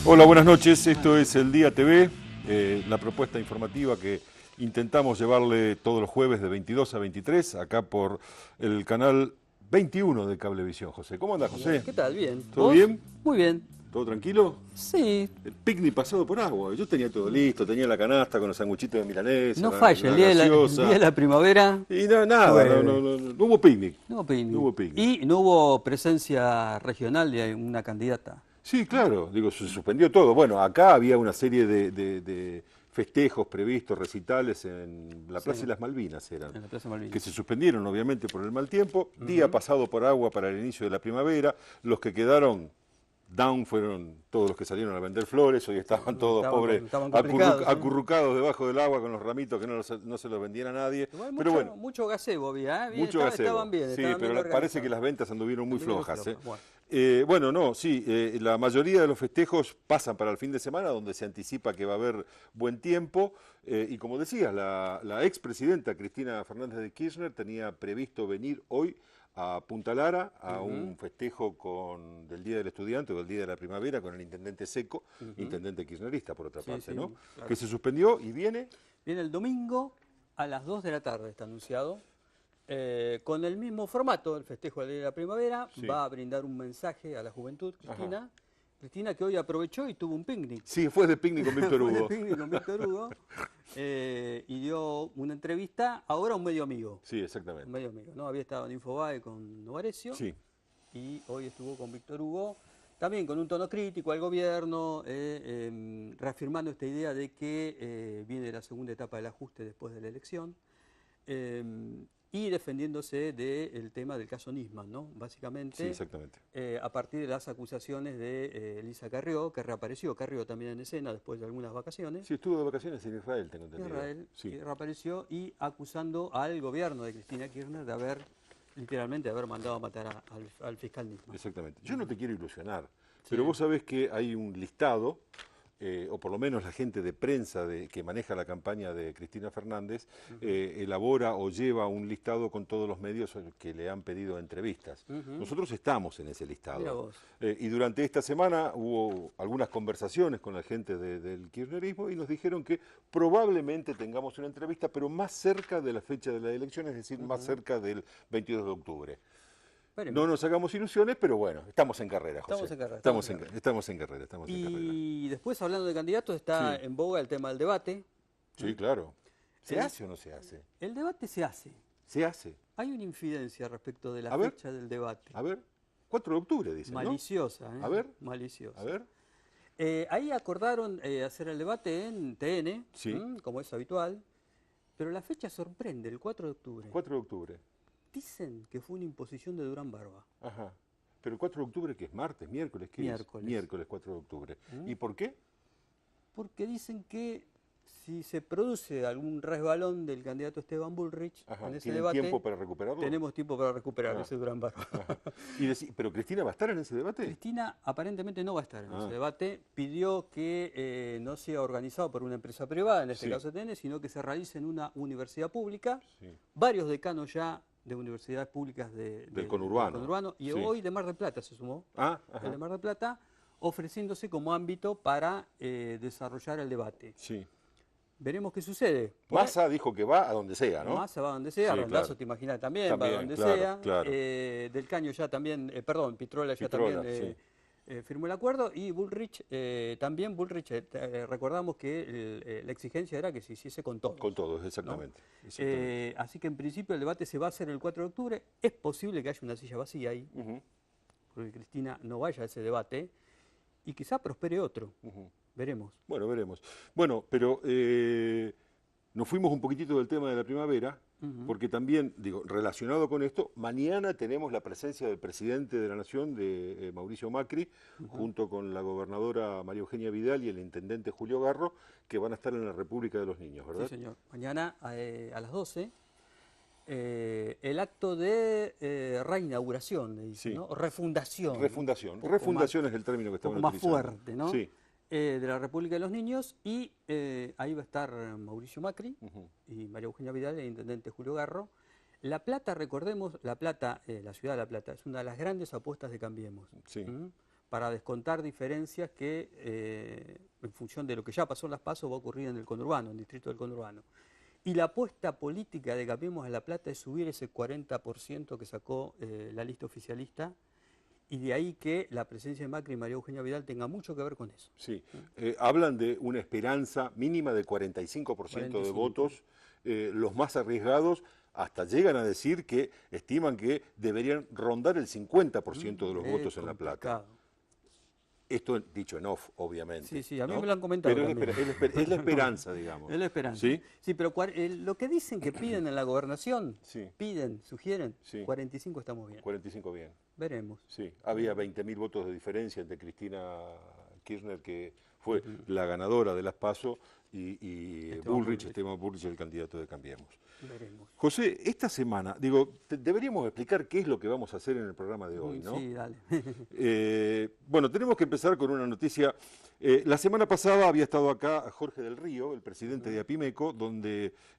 Hola, buenas noches. Esto es El Día TV, la propuesta informativa que intentamos llevarle todos los jueves de 22 a 23, acá por el canal 21 de Cablevisión. José, ¿cómo andás, José? ¿Qué tal? Bien. ¿Todo ¿Vos? bien? Muy bien. ¿Todo tranquilo? Sí. El picnic pasado por agua. Yo tenía todo listo, tenía la canasta con los sanguchitos de milanesa, No falla, el día de la primavera. Y nada, fue- no hubo picnic. No hubo picnic. No hubo picnic. Y no hubo presencia regional de una candidata. Sí, claro, digo, se suspendió todo. Bueno, acá había una serie de festejos previstos, recitales en la Plaza de las Malvinas eran, En la Plaza Malvinas. que se suspendieron obviamente por el mal tiempo, día pasado por agua para el inicio de la primavera, los que quedaron down fueron todos los que salieron a vender flores, hoy estaban todos pobres, estaban complicados, acurrucados debajo del agua con los ramitos que no se los vendían a nadie. Igual Pero bueno, mucho gazebo había, ¿eh? Bien, mucho gazebo. estaban bien. Sí, Estaban pero bien parece que organizados. las ventas anduvieron muy Anduvieron flojas. flojas, Bueno, no, sí, la mayoría de los festejos pasan para el fin de semana, donde se anticipa que va a haber buen tiempo. Y como decías, la expresidenta Cristina Fernández de Kirchner tenía previsto venir hoy a Punta Lara a un festejo del Día del Estudiante o del Día de la Primavera con el intendente Seco, intendente kirchnerista por otra Sí, parte, sí, ¿no? claro. Que se suspendió y viene. Viene el domingo a las 2 de la tarde, está anunciado. Con el mismo formato, el festejo del Día de la Primavera, Sí. va a brindar un mensaje a la juventud, Cristina. Cristina que hoy aprovechó y tuvo un picnic. Sí, fue de picnic con Víctor Fue de Hugo. picnic con Víctor Hugo y dio una entrevista ahora a un medio amigo. Sí, exactamente. Un medio amigo, ¿no? Había estado en Infobae con Novarecio Sí. y hoy estuvo con Víctor Hugo, también con un tono crítico al gobierno, reafirmando esta idea de que viene la segunda etapa del ajuste después de la elección. Y defendiéndose del tema del caso Nisman, ¿no? Básicamente, Sí, exactamente. a partir de las acusaciones de Elisa Carrió, que reapareció, Carrió también en escena después de algunas vacaciones, Sí, estuvo de vacaciones en Israel, tengo entendido. Israel, Sí. que reapareció y acusando al gobierno de Cristina Kirchner de haber, literalmente, de haber mandado a matar al fiscal Nisman. Exactamente. Yo no te quiero ilusionar, pero vos sabés que hay un listado, o por lo menos la gente de prensa que maneja la campaña de Cristina Fernández, elabora o lleva un listado con todos los medios que le han pedido entrevistas. Nosotros estamos en ese Mira listado. vos. Y durante esta semana hubo algunas conversaciones con la gente del kirchnerismo y nos dijeron que probablemente tengamos una entrevista, pero más cerca de la fecha de la elección, es decir, más cerca del 22 de octubre. Veremos. No nos hagamos ilusiones, pero bueno, estamos en carrera, José. Estamos en carrera, Estamos estamos en en carrera. Y después, hablando de candidatos, está Sí. en boga el tema del debate. Sí, claro. ¿Se El- hace o no se hace? El debate se hace. Se hace. Hay una infidencia respecto de la A ver. fecha del debate. A ver, 4 de octubre, dicen, ¿no? Maliciosa, ¿eh? A ver. Maliciosa. A ver. Ahí acordaron hacer el debate en TN, Sí. como es habitual, pero la fecha sorprende, el 4 de octubre. 4 de octubre. Dicen que fue una imposición de Durán Barba. Ajá. Pero el 4 de octubre, ¿qué es? ¿Martes? ¿Miércoles? ¿Qué Miércoles. es? Miércoles 4 de octubre. ¿Y por qué? Porque dicen que si se produce algún resbalón del candidato Esteban Bullrich Ajá. en ese ¿Tienen debate, tiempo para recuperarlo? tenemos tiempo para recuperar Ah. ese Durán Barba. Ajá. ¿Pero Cristina va a estar en ese debate? Cristina aparentemente no va a estar en Ah. ese debate. Pidió que no sea organizado por una empresa privada, en este Sí. caso TN, sino que se realice en una universidad pública. Sí. Varios decanos ya de universidades públicas Del conurbano. y Sí. hoy de Mar del Plata se sumó, Ah, el ajá. de Mar del Plata, ofreciéndose como ámbito para desarrollar el debate. Sí. Veremos qué sucede. Por Massa dijo que va a donde sea, ¿no? Massa va a donde sea, Sí, Randazzo claro. te imaginas también, También, va a donde claro, sea. claro. Del Caño ya también, perdón, Pitrola ya Pitrola, también firmó el acuerdo y Bullrich también, recordamos que la exigencia era que se hiciese con todos. Con todos, exactamente. Exactamente. Así que en principio el debate se va a hacer el 4 de octubre. Es posible que haya una silla vacía ahí, Ujú, porque Cristina no vaya a ese debate y quizá prospere otro. ujú. Veremos. Bueno, veremos. Bueno, pero nos fuimos un poquitito del tema de la primavera, porque también, digo, relacionado con esto, mañana tenemos la presencia del presidente de la Nación, de Mauricio Macri, junto con la gobernadora María Eugenia Vidal y el intendente Julio Garro, que van a estar en la República de los Niños, ¿verdad? Sí, señor. Mañana a las 12. El acto de reinauguración, le dicen, Sí. ¿no? O refundación. Refundación. Un poco Refundación más- es el término que un estamos poco más utilizando. fuerte, ¿no? Sí. De la República de los Niños y ahí va a estar Mauricio Macri Ujú. y María Eugenia Vidal, el intendente Julio Garro. La Plata, recordemos, La Plata, la ciudad de La Plata, es una de las grandes apuestas de Cambiemos. Sí. ¿Mm? para descontar diferencias que en función de lo que ya pasó en las PASO va a ocurrir en el conurbano, en el distrito del conurbano. Y la apuesta política de Cambiemos a La Plata es subir ese 40% que sacó la lista oficialista, y de ahí que la presencia de Macri y María Eugenia Vidal tenga mucho que ver con eso. Sí, hablan de una esperanza mínima de 45% 45. de votos, los más arriesgados hasta llegan a decir que estiman que deberían rondar el 50% de los votos en La Plata. Esto dicho en off, obviamente. Sí, sí, a mí ¿no? me lo han comentado. Pero también. es la esperanza, digamos. Es la esperanza. ¿Sí? Sí, pero lo que dicen que piden en la gobernación, Sí. sugieren, Sí. 45 estamos bien. 45 bien. Veremos. Sí, había 20.000 votos de diferencia entre Cristina Kirchner, que fue la ganadora de las PASO, y Esteban Bullrich, el candidato de Cambiemos. Veremos. José, esta semana, deberíamos explicar qué es lo que vamos a hacer en el programa de hoy, ¿no? Sí, dale. Bueno, tenemos que empezar con una noticia. La semana pasada había estado acá Jorge del Río, el presidente de Apimeco,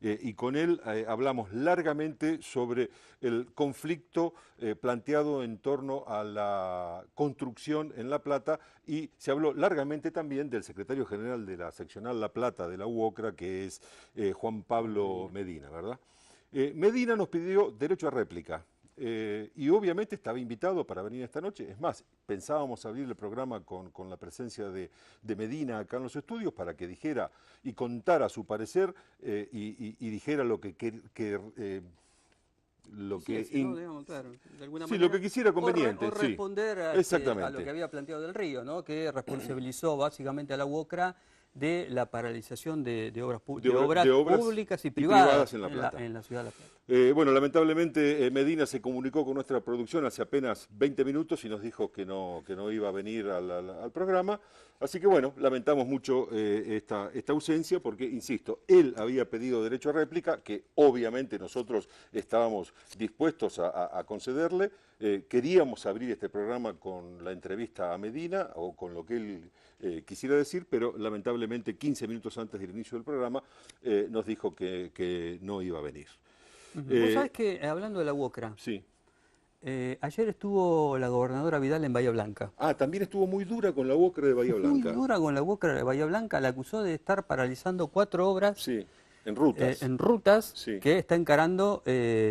y con él hablamos largamente sobre el conflicto planteado en torno a la construcción en La Plata, y se habló largamente también del secretario general de la seccional La Plata de la UOCRA, que es Juan Pablo Medina, ¿verdad? Medina nos pidió derecho a réplica. Y obviamente estaba invitado para venir esta noche. Es más, pensábamos abrir el programa con la presencia de Medina acá en los estudios para que dijera y contara su parecer y dijera lo que Lo que quisiera conveniente. O responder a lo que había planteado del Río, ¿no? Que responsabilizó básicamente a la UOCRA de la paralización de obras públicas y privadas en La Plata. En la ciudad de La Plata. Bueno, lamentablemente Medina se comunicó con nuestra producción hace apenas 20 minutos y nos dijo que no iba a venir al programa. Así que bueno, lamentamos mucho esta ausencia porque, insisto, él había pedido derecho a réplica, que obviamente nosotros estábamos dispuestos a concederle. Queríamos abrir este programa con la entrevista a Medina o con lo que él quisiera decir, pero lamentablemente 15 minutos antes del inicio del programa nos dijo que no iba a venir. Vos sabés que, hablando de la UOCRA, sí. Ayer estuvo la gobernadora Vidal en Bahía Blanca. También estuvo muy dura con la UOCRA de Bahía Blanca. Muy dura con la UOCRA de Bahía Blanca, la acusó de estar paralizando 4 obras. Sí, en rutas. En rutas sí. Que está encarando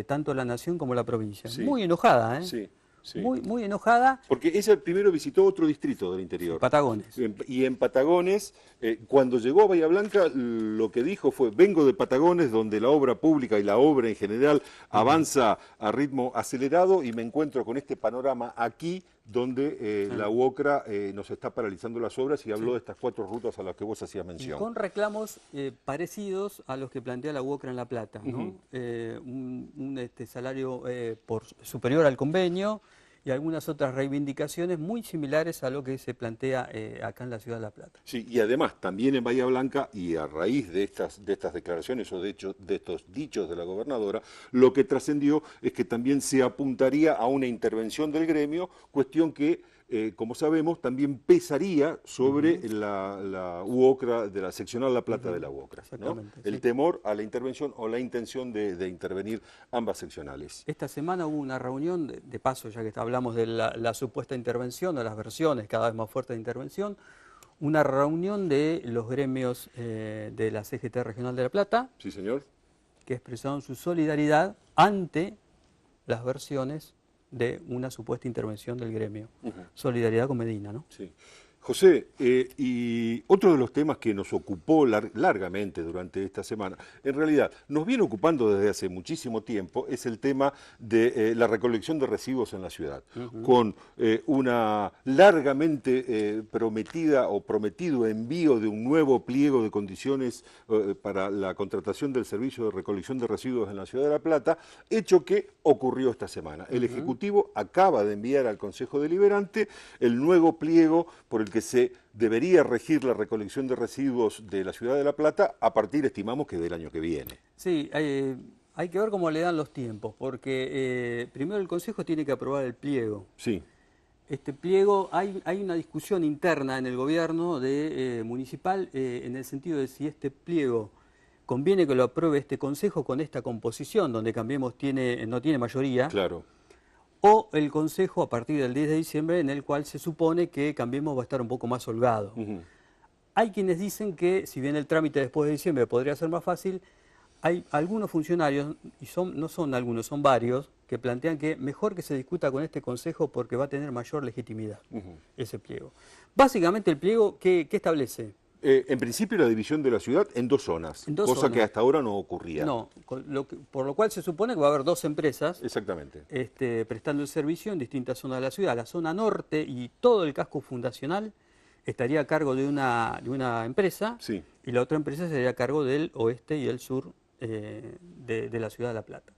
tanto la nación como la provincia. Sí. Muy enojada, ¿eh? Sí. Sí. Muy enojada. Porque ella primero visitó otro distrito del interior. Patagones. Y en Patagones, cuando llegó a Bahía Blanca, lo que dijo fue: vengo de Patagones, donde la obra pública y la obra en general avanza a ritmo acelerado, y me encuentro con este panorama aquí, donde la UOCRA nos está paralizando las obras, y habló de estas 4 rutas a las que vos hacías mención. Y con reclamos parecidos a los que plantea la UOCRA en La Plata, ¿no? Un salario superior al convenio y algunas otras reivindicaciones muy similares a lo que se plantea acá en la ciudad de La Plata. Sí, y además también en Bahía Blanca, y a raíz de estas declaraciones o de estos dichos de la gobernadora, lo que trascendió es que también se apuntaría a una intervención del gremio, cuestión que, como sabemos, también pesaría sobre la UOCRA, de la seccional La Plata de la UOCRA, ¿no? El temor a la intervención o la intención de intervenir ambas seccionales. Esta semana hubo una reunión, de paso, ya que hablamos de la supuesta intervención, de las versiones cada vez más fuertes de intervención, una reunión de los gremios de la CGT Regional de La Plata. Sí, señor. Que expresaron su solidaridad ante las versiones de una supuesta intervención del gremio. Solidaridad con Medina, ¿no? Sí. José, y otro de los temas que nos ocupó largamente durante esta semana, en realidad nos viene ocupando desde hace muchísimo tiempo, es el tema de la recolección de residuos en la ciudad, con una largamente prometida o prometido envío de un nuevo pliego de condiciones para la contratación del servicio de recolección de residuos en la ciudad de La Plata, hecho que ocurrió esta semana. El Ejecutivo acaba de enviar al Consejo Deliberante el nuevo pliego por el que se debería regir la recolección de residuos de la ciudad de La Plata a partir, estimamos, que del año que viene. Sí, hay que ver cómo le dan los tiempos, porque primero el Consejo tiene que aprobar el pliego. Sí. Este pliego, hay una discusión interna en el gobierno municipal en el sentido de si este pliego conviene que lo apruebe este Consejo con esta composición, donde Cambiemos no tiene mayoría. Claro. o el Consejo a partir del 10 de diciembre, en el cual se supone que Cambiemos va a estar un poco más holgado. Hay quienes dicen que, si bien el trámite después de diciembre podría ser más fácil, hay algunos funcionarios, y no son algunos, son varios, que plantean que mejor que se discuta con este Consejo porque va a tener mayor legitimidad ese pliego. Básicamente el pliego, ¿qué establece? En principio la división de la ciudad en dos zonas, cosa que hasta ahora no ocurría. No, por lo cual se supone que va a haber dos empresas. Exactamente. Prestando el servicio en distintas zonas de la ciudad. La zona norte y todo el casco fundacional estaría a cargo de una empresa, sí, y la otra empresa sería a cargo del oeste y el sur de la ciudad de La Plata.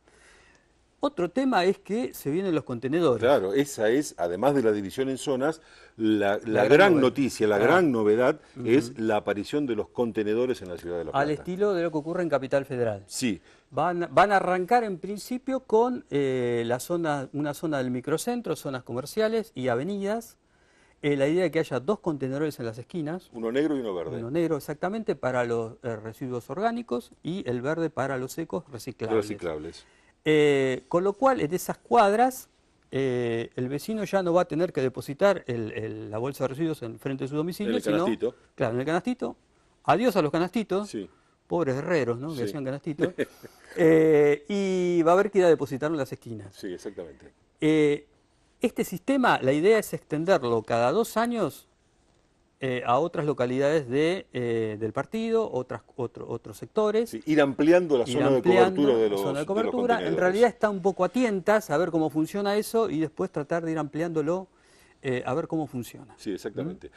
Otro tema es que se vienen los contenedores. Claro, esa es, además de la división en zonas, la gran noticia, la gran novedad es la aparición de los contenedores en la ciudad de La Plata. Al estilo de lo que ocurre en Capital Federal. Sí. Van a arrancar en principio con una zona del microcentro, zonas comerciales y avenidas. La idea es que haya dos contenedores en las esquinas. Uno negro y uno verde. Uno negro exactamente para los residuos orgánicos y el verde para los secos reciclables. Con lo cual, en esas cuadras, el vecino ya no va a tener que depositar la bolsa de residuos en frente de su domicilio. En el canastito. Claro, en el canastito. Adiós a los canastitos. Sí. Pobres herreros, ¿no? Sí. Que hacían canastitos. Y va a haber que ir a depositarlo en las esquinas. Sí, exactamente. Este sistema, la idea es extenderlo cada 2 años a otras localidades del partido, otros sectores. Sí, ir ampliando la zona de cobertura de los contenedores. En realidad está un poco a tientas a ver cómo funciona eso y después tratar de ir ampliándolo a ver cómo funciona. Sí, exactamente.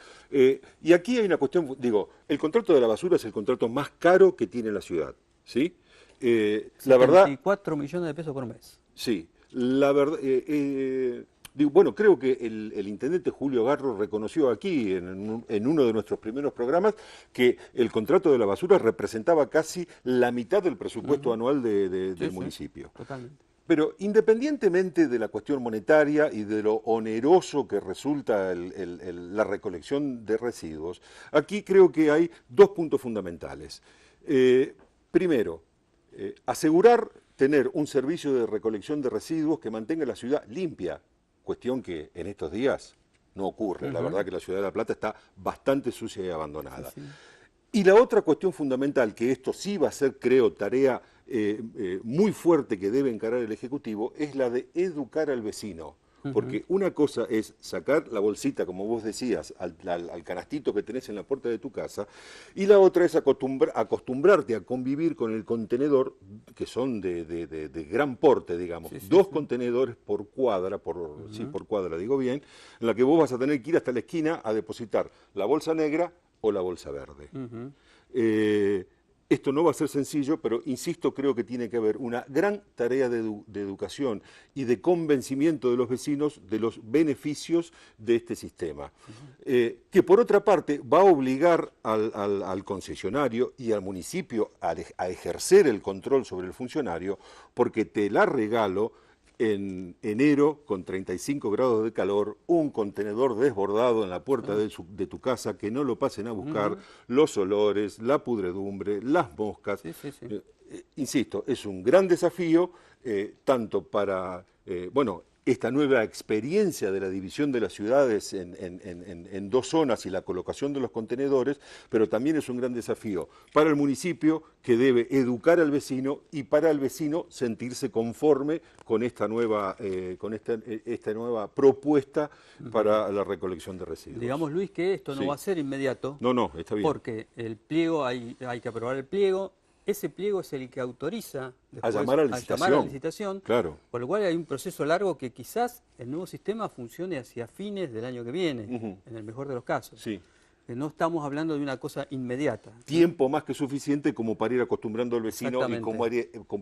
Y aquí hay una cuestión, digo, el contrato de la basura es el contrato más caro que tiene la ciudad, ¿sí? La verdad... 74 millones de pesos por mes. Sí, la verdad... bueno, creo que el intendente Julio Garro reconoció aquí, en uno de nuestros primeros programas, que el contrato de la basura representaba casi la mitad del presupuesto anual del municipio. Totalmente. Pero independientemente de la cuestión monetaria y de lo oneroso que resulta la recolección de residuos, aquí creo que hay dos puntos fundamentales. Primero, asegurar tener un servicio de recolección de residuos que mantenga la ciudad limpia, cuestión que en estos días no ocurre. La verdad que la ciudad de La Plata está bastante sucia y abandonada. Sí. Y la otra cuestión fundamental, que esto sí va a ser, creo, tarea muy fuerte que debe encarar el Ejecutivo, es la de educar al vecino. Porque una cosa es sacar la bolsita, como vos decías, al canastito que tenés en la puerta de tu casa, y la otra es acostumbrarte a convivir con el contenedor, que son de gran porte, digamos, dos contenedores por cuadra, por cuadra digo bien, en la que vos vas a tener que ir hasta la esquina a depositar la bolsa negra o la bolsa verde. Esto no va a ser sencillo, pero insisto, creo que tiene que haber una gran tarea de educación y de convencimiento de los vecinos de los beneficios de este sistema. Que por otra parte va a obligar al concesionario y al municipio a ejercer el control sobre el funcionario, porque te la regalo. En enero, con 35 grados de calor, un contenedor desbordado en la puerta de tu casa, que no lo pasen a buscar, los olores, la pudredumbre, las moscas. Insisto, es un gran desafío, tanto para, esta nueva experiencia de la división de las ciudades en dos zonas y la colocación de los contenedores, pero también es un gran desafío para el municipio, que debe educar al vecino, y para el vecino sentirse conforme con esta nueva propuesta para la recolección de residuos. Digamos, Luis, que esto no va a ser inmediato. No, está bien. Porque el pliego, hay que aprobar el pliego. Ese pliego es el que autoriza después a llamar a licitación. Claro. Por lo cual hay un proceso largo que quizás el nuevo sistema funcione hacia fines del año que viene, en el mejor de los casos. Sí. No estamos hablando de una cosa inmediata. Tiempo más que suficiente como para ir acostumbrando al vecino y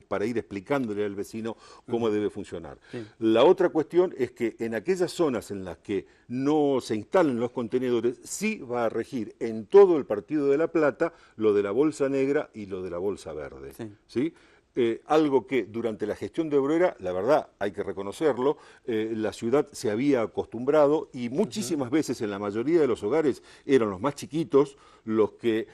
para ir explicándole al vecino cómo debe funcionar. Sí. La otra cuestión es que en aquellas zonas en las que no se instalen los contenedores, sí va a regir en todo el partido de La Plata lo de la bolsa negra y lo de la bolsa verde. Sí. ¿Sí? algo que durante la gestión de Bruera, la verdad, hay que reconocerlo, la ciudad se había acostumbrado y muchísimas veces en la mayoría de los hogares eran los más chiquitos los que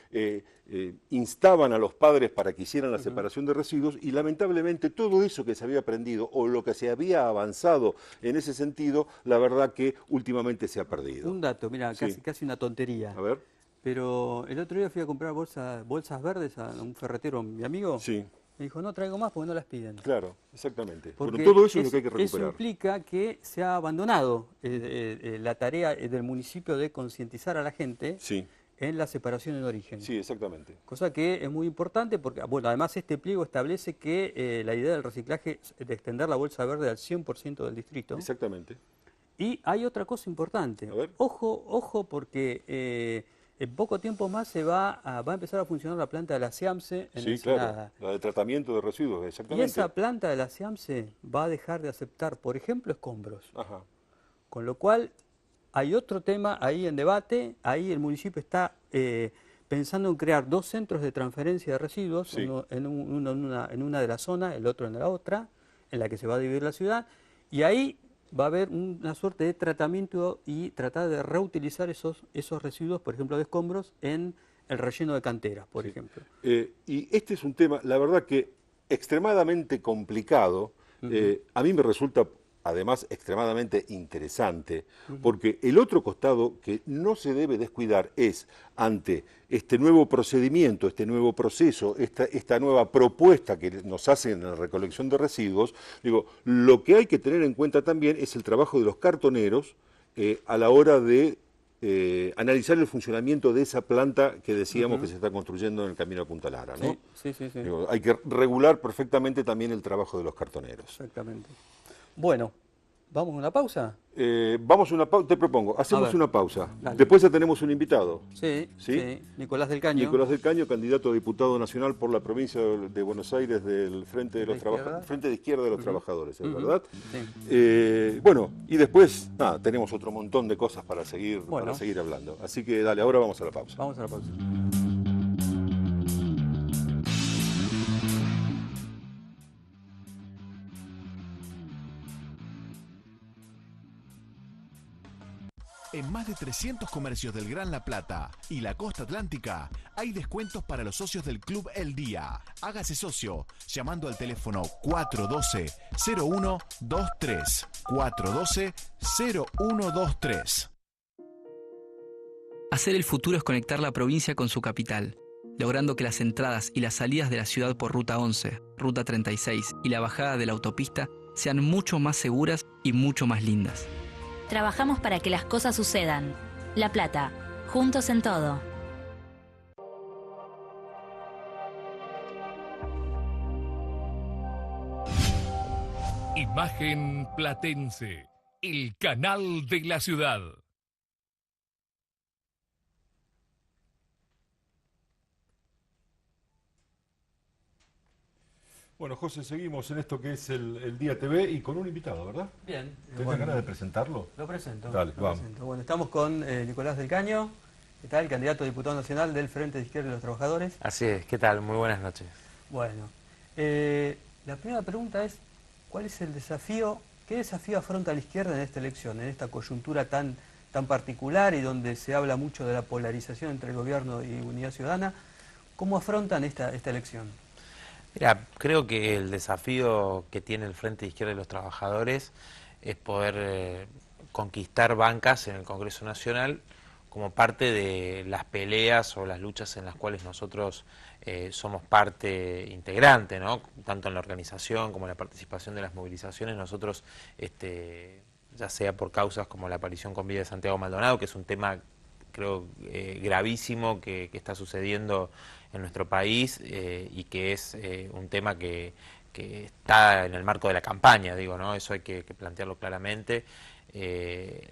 instaban a los padres para que hicieran la separación de residuos, y lamentablemente todo eso que se había aprendido o lo que se había avanzado en ese sentido, la verdad que últimamente se ha perdido. Un dato, mira, Sí. casi una tontería. A ver. Pero el otro día fui a comprar bolsas verdes a un ferretero, mi amigo. Sí, Me dijo, no traigo más porque no las piden. claro, exactamente. Porque Bueno, todo eso es lo que hay que eso recuperar. implica que se ha abandonado la tarea del municipio de concientizar a la gente Sí, en la separación en origen. sí, exactamente. Cosa que es muy importante porque, bueno, además este pliego establece que la idea del reciclaje es de extender la bolsa verde al 100% del distrito. Exactamente. Y hay otra cosa importante. A ver. Ojo, porque en poco tiempo más va a empezar a funcionar la planta de la SEAMSE en Sí, Ensenada. claro. La de tratamiento de residuos, Y exactamente. esa planta de la SEAMSE va a dejar de aceptar, por ejemplo, escombros. Ajá. Con lo cual, hay otro tema ahí en debate. Ahí el municipio está pensando en crear 2 centros de transferencia de residuos, Sí. uno en una de la zona, el otro en la otra, en la que se va a dividir la ciudad. Y ahí va a haber una suerte de tratamiento y tratar de reutilizar esos residuos, por ejemplo, de escombros, en el relleno de canteras, por Sí. ejemplo. Y este es un tema, la verdad que extremadamente complicado. A mí me resulta además extremadamente interesante, porque el otro costado que no se debe descuidar es, ante este nuevo procedimiento, este nuevo proceso, esta nueva propuesta que nos hacen en la recolección de residuos, digo, lo que hay que tener en cuenta también es el trabajo de los cartoneros a la hora de analizar el funcionamiento de esa planta que decíamos que se está construyendo en el camino a Punta Lara, ¿no? Sí. Digo, hay que regular perfectamente también el trabajo de los cartoneros. Exactamente. Bueno, ¿vamos a una pausa? Vamos a una pausa, te propongo, hacemos ver, una pausa. dale. Después ya tenemos un invitado. Sí, ¿Sí? Nicolás del Caño. Nicolás del Caño, candidato a diputado nacional por la provincia de Buenos Aires del Frente de los Frente de Izquierda de los Trabajadores, ¿es verdad? Sí. Bueno, y después, nada, tenemos otro montón de cosas para seguir Bueno. hablando. Así que dale, ahora vamos a la pausa. Vamos a la pausa. En más de 300 comercios del Gran La Plata y la costa atlántica hay descuentos para los socios del Club El Día. Hágase socio llamando al teléfono 412-0123. 412-0123. Hacer el futuro es conectar la provincia con su capital, logrando que las entradas y las salidas de la ciudad por Ruta 11, Ruta 36 y la bajada de la autopista sean mucho más seguras y mucho más lindas. Trabajamos para que las cosas sucedan. La Plata, juntos en todo. Imagen Platense, el canal de la ciudad. Bueno, José, seguimos en esto que es el Día TV y con un invitado, ¿verdad? Bien. ¿Tenés ganas de presentarlo? Lo presento. Dale, lo vamos. presento. Bueno, estamos con Nicolás del Caño, ¿qué tal? Candidato a diputado nacional del Frente de Izquierda de los Trabajadores. Así es, ¿qué tal? Muy buenas noches. Bueno, la primera pregunta es, ¿cuál es el desafío, qué desafío afronta la izquierda en esta elección, en esta coyuntura tan particular y donde se habla mucho de la polarización entre el gobierno y Unidad Ciudadana? ¿Cómo afrontan esta elección? Mira, creo que el desafío que tiene el Frente de Izquierda de los Trabajadores es poder conquistar bancas en el Congreso Nacional como parte de las peleas o las luchas en las cuales nosotros somos parte integrante, ¿no? Tanto en la organización como en la participación de las movilizaciones. Nosotros, ya sea por causas como la aparición con vida de Santiago Maldonado, que es un tema creo gravísimo que está sucediendo en nuestro país y que es un tema que está en el marco de la campaña, digo, ¿no? Eso hay que plantearlo claramente.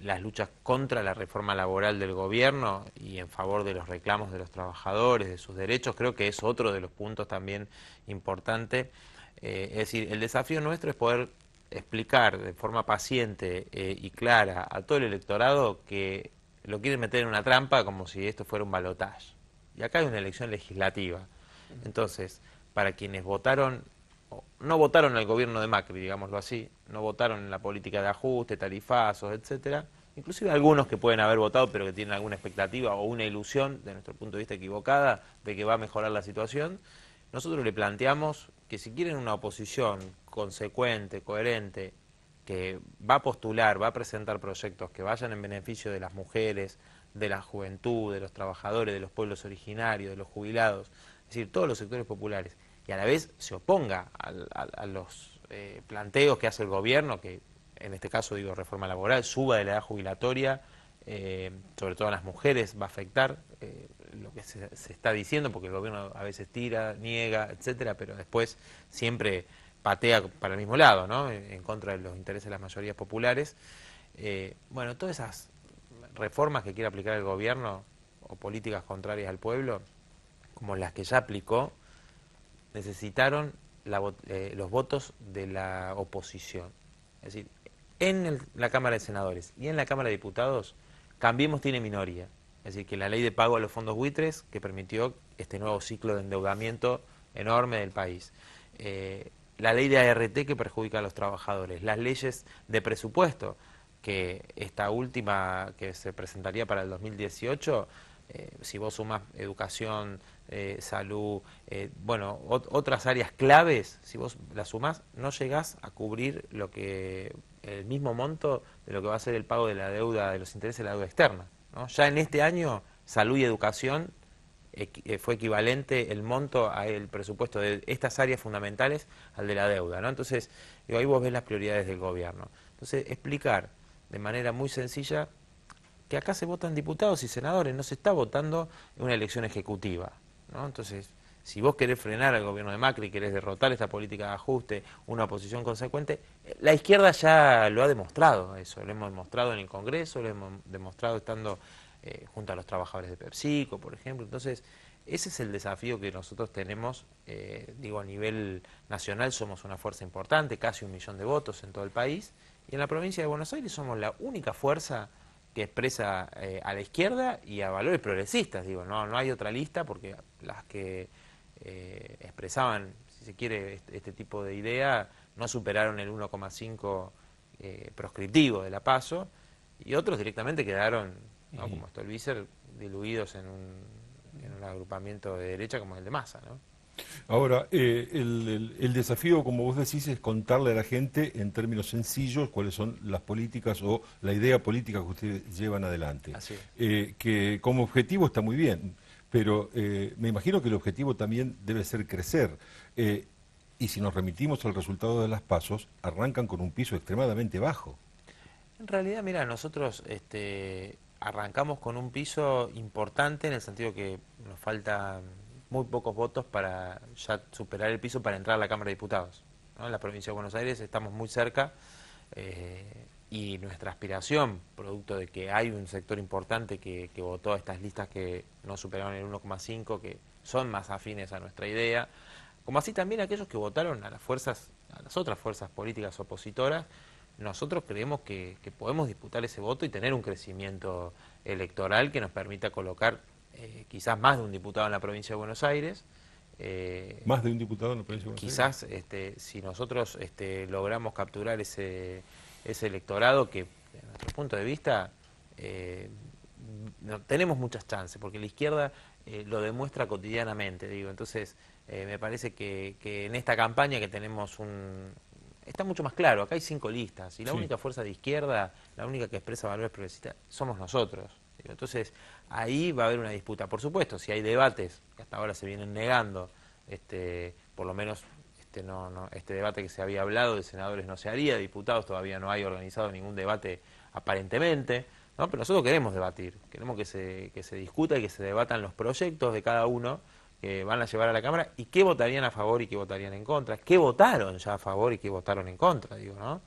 Las luchas contra la reforma laboral del gobierno y en favor de los reclamos de los trabajadores, de sus derechos, creo que es otro de los puntos también importante. Es decir, el desafío nuestro es poder explicar de forma paciente y clara a todo el electorado que lo quieren meter en una trampa como si esto fuera un balotaje. Y acá hay una elección legislativa. Entonces, para quienes votaron no votaron al gobierno de Macri, digámoslo así, no votaron en la política de ajuste, tarifazos, etcétera, inclusive algunos que pueden haber votado pero que tienen alguna expectativa o una ilusión, de nuestro punto de vista equivocada, de que va a mejorar la situación, nosotros le planteamos que si quieren una oposición consecuente, coherente, que va a postular, va a presentar proyectos que vayan en beneficio de las mujeres, de la juventud, de los trabajadores, de los pueblos originarios, de los jubilados, es decir, todos los sectores populares, y a la vez se oponga a los planteos que hace el gobierno, que en este caso digo reforma laboral, suba de la edad jubilatoria, sobre todo a las mujeres va a afectar lo que se está diciendo, porque el gobierno a veces tira, niega, etcétera, pero después siempre patea para el mismo lado, ¿no? En contra de los intereses de las mayorías populares. Bueno, todas esas reformas que quiere aplicar el gobierno o políticas contrarias al pueblo, como las que ya aplicó, necesitaron los votos de la oposición. Es decir, en la Cámara de Senadores y en la Cámara de Diputados, Cambiemos tiene minoría. Es decir, que la ley de pago a los fondos buitres, que permitió este nuevo ciclo de endeudamiento enorme del país. La ley de ART, que perjudica a los trabajadores. Las leyes de presupuesto, que esta última que se presentaría para el 2018, si vos sumas educación, salud, bueno, otras áreas claves, si vos las sumás, no llegás a cubrir el mismo monto de lo que va a ser el pago de la deuda, de los intereses de la deuda externa, ¿no? Ya en este año, salud y educación fue equivalente el monto al presupuesto de estas áreas fundamentales al de la deuda, ¿no? Entonces, ahí vos ves las prioridades del gobierno. Entonces, explicar de manera muy sencilla que acá se votan diputados y senadores, no se está votando en una elección ejecutiva, ¿no? Entonces, si vos querés frenar al gobierno de Macri, querés derrotar esta política de ajuste, una oposición consecuente, la izquierda ya lo ha demostrado eso, lo hemos demostrado en el Congreso, lo hemos demostrado estando junto a los trabajadores de PepsiCo, por ejemplo. Entonces, ese es el desafío que nosotros tenemos, digo, a nivel nacional somos una fuerza importante, casi 1 millón de votos en todo el país, y en la provincia de Buenos Aires somos la única fuerza que expresa a la izquierda y a valores progresistas, digo, no hay otra lista, porque las que expresaban, si se quiere, este tipo de idea, no superaron el 1,5 proscriptivo de la PASO, y otros directamente quedaron, ¿no? Como Stolbizer, diluidos en un agrupamiento de derecha como el de Massa, ¿no? Ahora, el desafío, como vos decís, es contarle a la gente en términos sencillos cuáles son las políticas o la idea política que ustedes llevan adelante. Así que como objetivo está muy bien, pero me imagino que el objetivo también debe ser crecer. Y si nos remitimos al resultado de las PASOs, arrancan con un piso extremadamente bajo. En realidad, mira, nosotros arrancamos con un piso importante en el sentido que nos faltan muy pocos votos para ya superar el piso para entrar a la Cámara de Diputados, ¿no? En la provincia de Buenos Aires estamos muy cerca y nuestra aspiración, producto de que hay un sector importante que votó a estas listas que no superaron el 1,5, que son más afines a nuestra idea, como así también aquellos que votaron a las otras fuerzas políticas opositoras. Nosotros creemos que podemos disputar ese voto y tener un crecimiento electoral que nos permita colocar quizás más de un diputado en la provincia de Buenos Aires. ¿Más de un diputado en la provincia de Buenos Aires? Quizás si nosotros logramos capturar ese electorado que, desde nuestro punto de vista, no, tenemos muchas chances, porque la izquierda lo demuestra cotidianamente, digo. Entonces, me parece que en esta campaña que tenemos está mucho más claro, acá hay 5 listas, y la única fuerza de izquierda, la única que expresa valores progresistas, somos nosotros. Entonces, ahí va a haber una disputa. Por supuesto, si hay debates que hasta ahora se vienen negando, por lo menos este debate que se había hablado de senadores no se haría, de diputados todavía no hay organizado ningún debate aparentemente, ¿no? Pero nosotros queremos debatir, queremos que se discuta y que se debatan los proyectos de cada uno que van a llevar a la Cámara y qué votarían a favor y qué votarían en contra, qué votaron ya a favor y qué votaron en contra, digo, ¿no?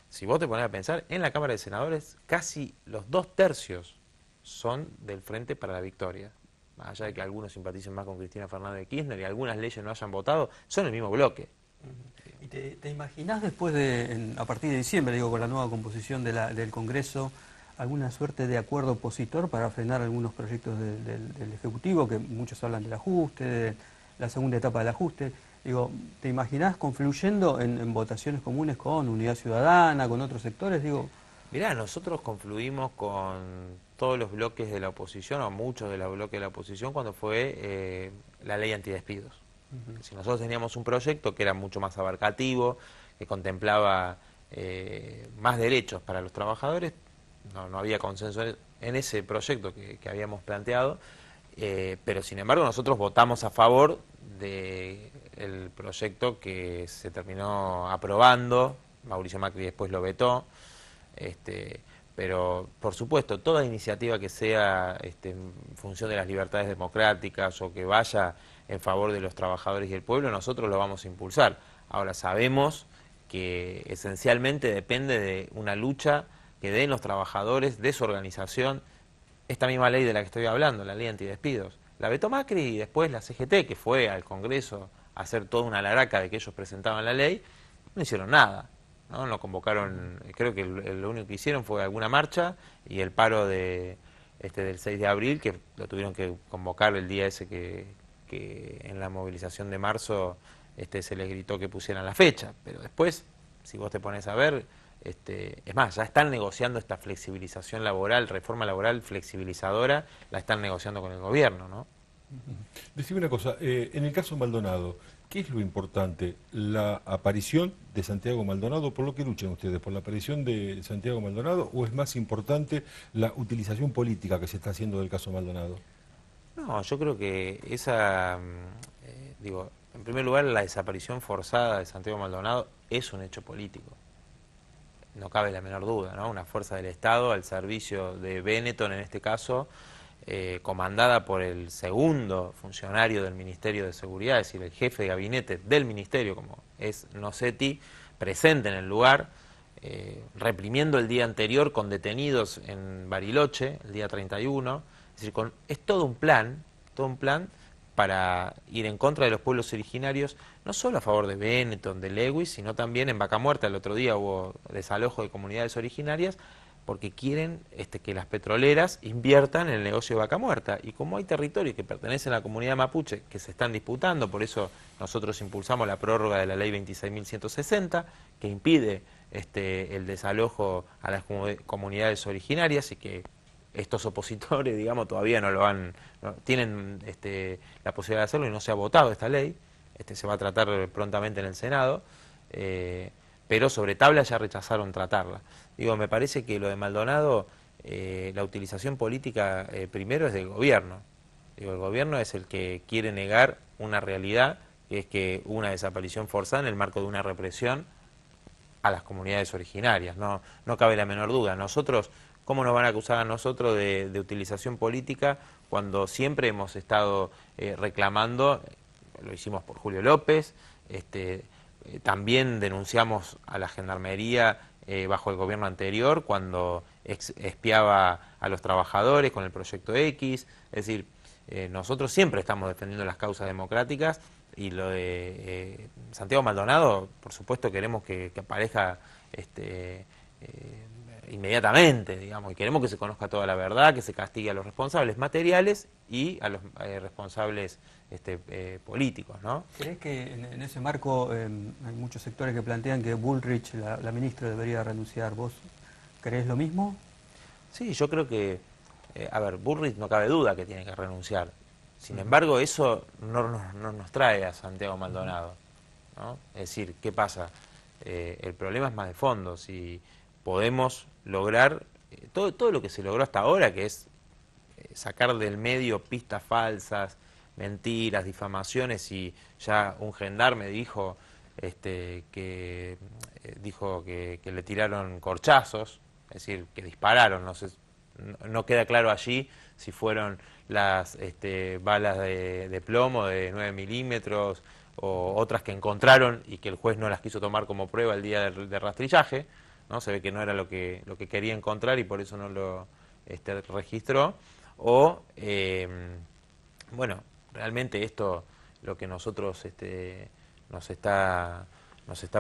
Si vos te pones a pensar, en la Cámara de Senadores casi los 2/3 son del Frente para la Victoria. Más allá de que algunos simpaticen más con Cristina Fernández de Kirchner y algunas leyes no hayan votado, son el mismo bloque. ¿Y te imaginás después a partir de diciembre, digo, con la nueva composición del Congreso, alguna suerte de acuerdo opositor para frenar algunos proyectos del Ejecutivo, que muchos hablan del ajuste, de la segunda etapa del ajuste? Digo, ¿te imaginás confluyendo en votaciones comunes con Unidad Ciudadana, con otros sectores? Digo, Mirá, nosotros confluimos con todos los bloques de la oposición, o muchos de los bloques de la oposición, cuando fue la ley antidespidos. Si nosotros teníamos un proyecto que era mucho más abarcativo, que contemplaba más derechos para los trabajadores, no había consenso en ese proyecto que habíamos planteado, pero sin embargo nosotros votamos a favor del proyecto que se terminó aprobando. Mauricio Macri después lo vetó. Pero por supuesto toda iniciativa que sea en función de las libertades democráticas o que vaya en favor de los trabajadores y el pueblo, nosotros lo vamos a impulsar. Ahora sabemos que esencialmente depende de una lucha que den los trabajadores, de su organización. Esta misma ley de la que estoy hablando, la ley antidespidos, la vetó Macri y después la CGT, que fue al Congreso a hacer toda una laraca de que ellos presentaban la ley, no hicieron nada. No convocaron, creo que lo único que hicieron fue alguna marcha y el paro del 6 de abril, que lo tuvieron que convocar el día ese que en la movilización de marzo se les gritó que pusieran la fecha. Pero después, si vos te pones a ver, es más, ya están negociando esta flexibilización laboral, reforma laboral flexibilizadora, la están negociando con el gobierno, ¿no? Decime una cosa, en el caso Maldonado, ¿qué es lo importante? ¿La aparición de Santiago Maldonado? ¿Por lo que luchan ustedes? ¿Por la aparición de Santiago Maldonado? ¿O es más importante la utilización política que se está haciendo del caso Maldonado? No, yo creo que en primer lugar, la desaparición forzada de Santiago Maldonado es un hecho político. No cabe la menor duda, ¿no? Una fuerza del Estado al servicio de Benetton, en este caso, comandada por el segundo funcionario del Ministerio de Seguridad, es decir, el jefe de gabinete del Ministerio, como es Nocetti, presente en el lugar, reprimiendo el día anterior con detenidos en Bariloche, el día 31, es decir, es todo un plan para ir en contra de los pueblos originarios, no solo a favor de Benetton, de Lewis, sino también en Vaca Muerta. El otro día hubo desalojo de comunidades originarias, porque quieren que las petroleras inviertan en el negocio de Vaca Muerta. Y como hay territorios que pertenecen a la comunidad mapuche que se están disputando, por eso nosotros impulsamos la prórroga de la ley 26.160, que impide el desalojo a las comunidades originarias, y que estos opositores, digamos, todavía tienen la posibilidad de hacerlo y no se ha votado esta ley. Se va a tratar prontamente en el Senado, pero sobre tabla ya rechazaron tratarla. Me parece que lo de Maldonado, la utilización política primero es del gobierno. El gobierno es el que quiere negar una realidad, que es que hubo una desaparición forzada en el marco de una represión a las comunidades originarias. No cabe la menor duda. Nosotros, ¿cómo nos van a acusar a nosotros de utilización política cuando siempre hemos estado reclamando? Lo hicimos por Julio López, también denunciamos a la Gendarmería bajo el gobierno anterior cuando espiaba a los trabajadores con el Proyecto X. Es decir, nosotros siempre estamos defendiendo las causas democráticas, y lo de Santiago Maldonado, por supuesto queremos que aparezca inmediatamente, digamos, y queremos que se conozca toda la verdad, que se castigue a los responsables materiales y a los responsables políticos, ¿no? ¿Crees que en ese marco hay muchos sectores que plantean que Bullrich, la ministra, debería renunciar? ¿Vos creés lo mismo? Sí, yo creo que, Bullrich no cabe duda que tiene que renunciar. Sin embargo, eso no nos trae a Santiago Maldonado, ¿no? Es decir, ¿qué pasa? El problema es más de fondo. Si podemos lograr todo lo que se logró hasta ahora, que es sacar del medio pistas falsas, mentiras, difamaciones, y ya un gendarme dijo que le tiraron corchazos, es decir, que dispararon. No queda claro allí si fueron las balas de plomo de 9 milímetros o otras que encontraron y que el juez no las quiso tomar como prueba el día de rastrillaje, ¿no? Se ve que no era lo que quería encontrar y por eso no lo registró. O, realmente esto, lo que nosotros nos está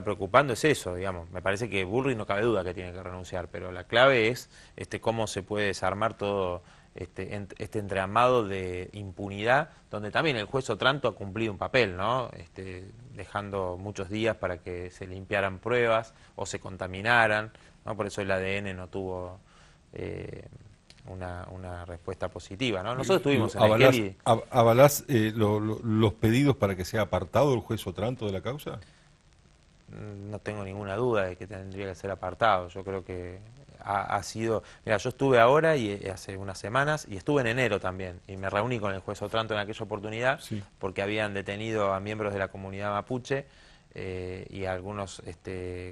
preocupando es eso, digamos. Me parece que Bullrich no cabe duda que tiene que renunciar, pero la clave es cómo se puede desarmar todo este entramado de impunidad, donde también el juez Otranto ha cumplido un papel, ¿no? Dejando muchos días para que se limpiaran pruebas o se contaminaran, ¿no? Por eso el ADN no tuvo una respuesta positiva, ¿no? Nosotros estuvimos en el ¿Avalás los pedidos para que sea apartado el juez Otranto de la causa? No tengo ninguna duda de que tendría que ser apartado. Yo creo que ha sido... Mira, yo estuve ahora y hace unas semanas, y estuve en enero también, y me reuní con el juez Otranto en aquella oportunidad, sí, porque habían detenido a miembros de la comunidad mapuche y a algunos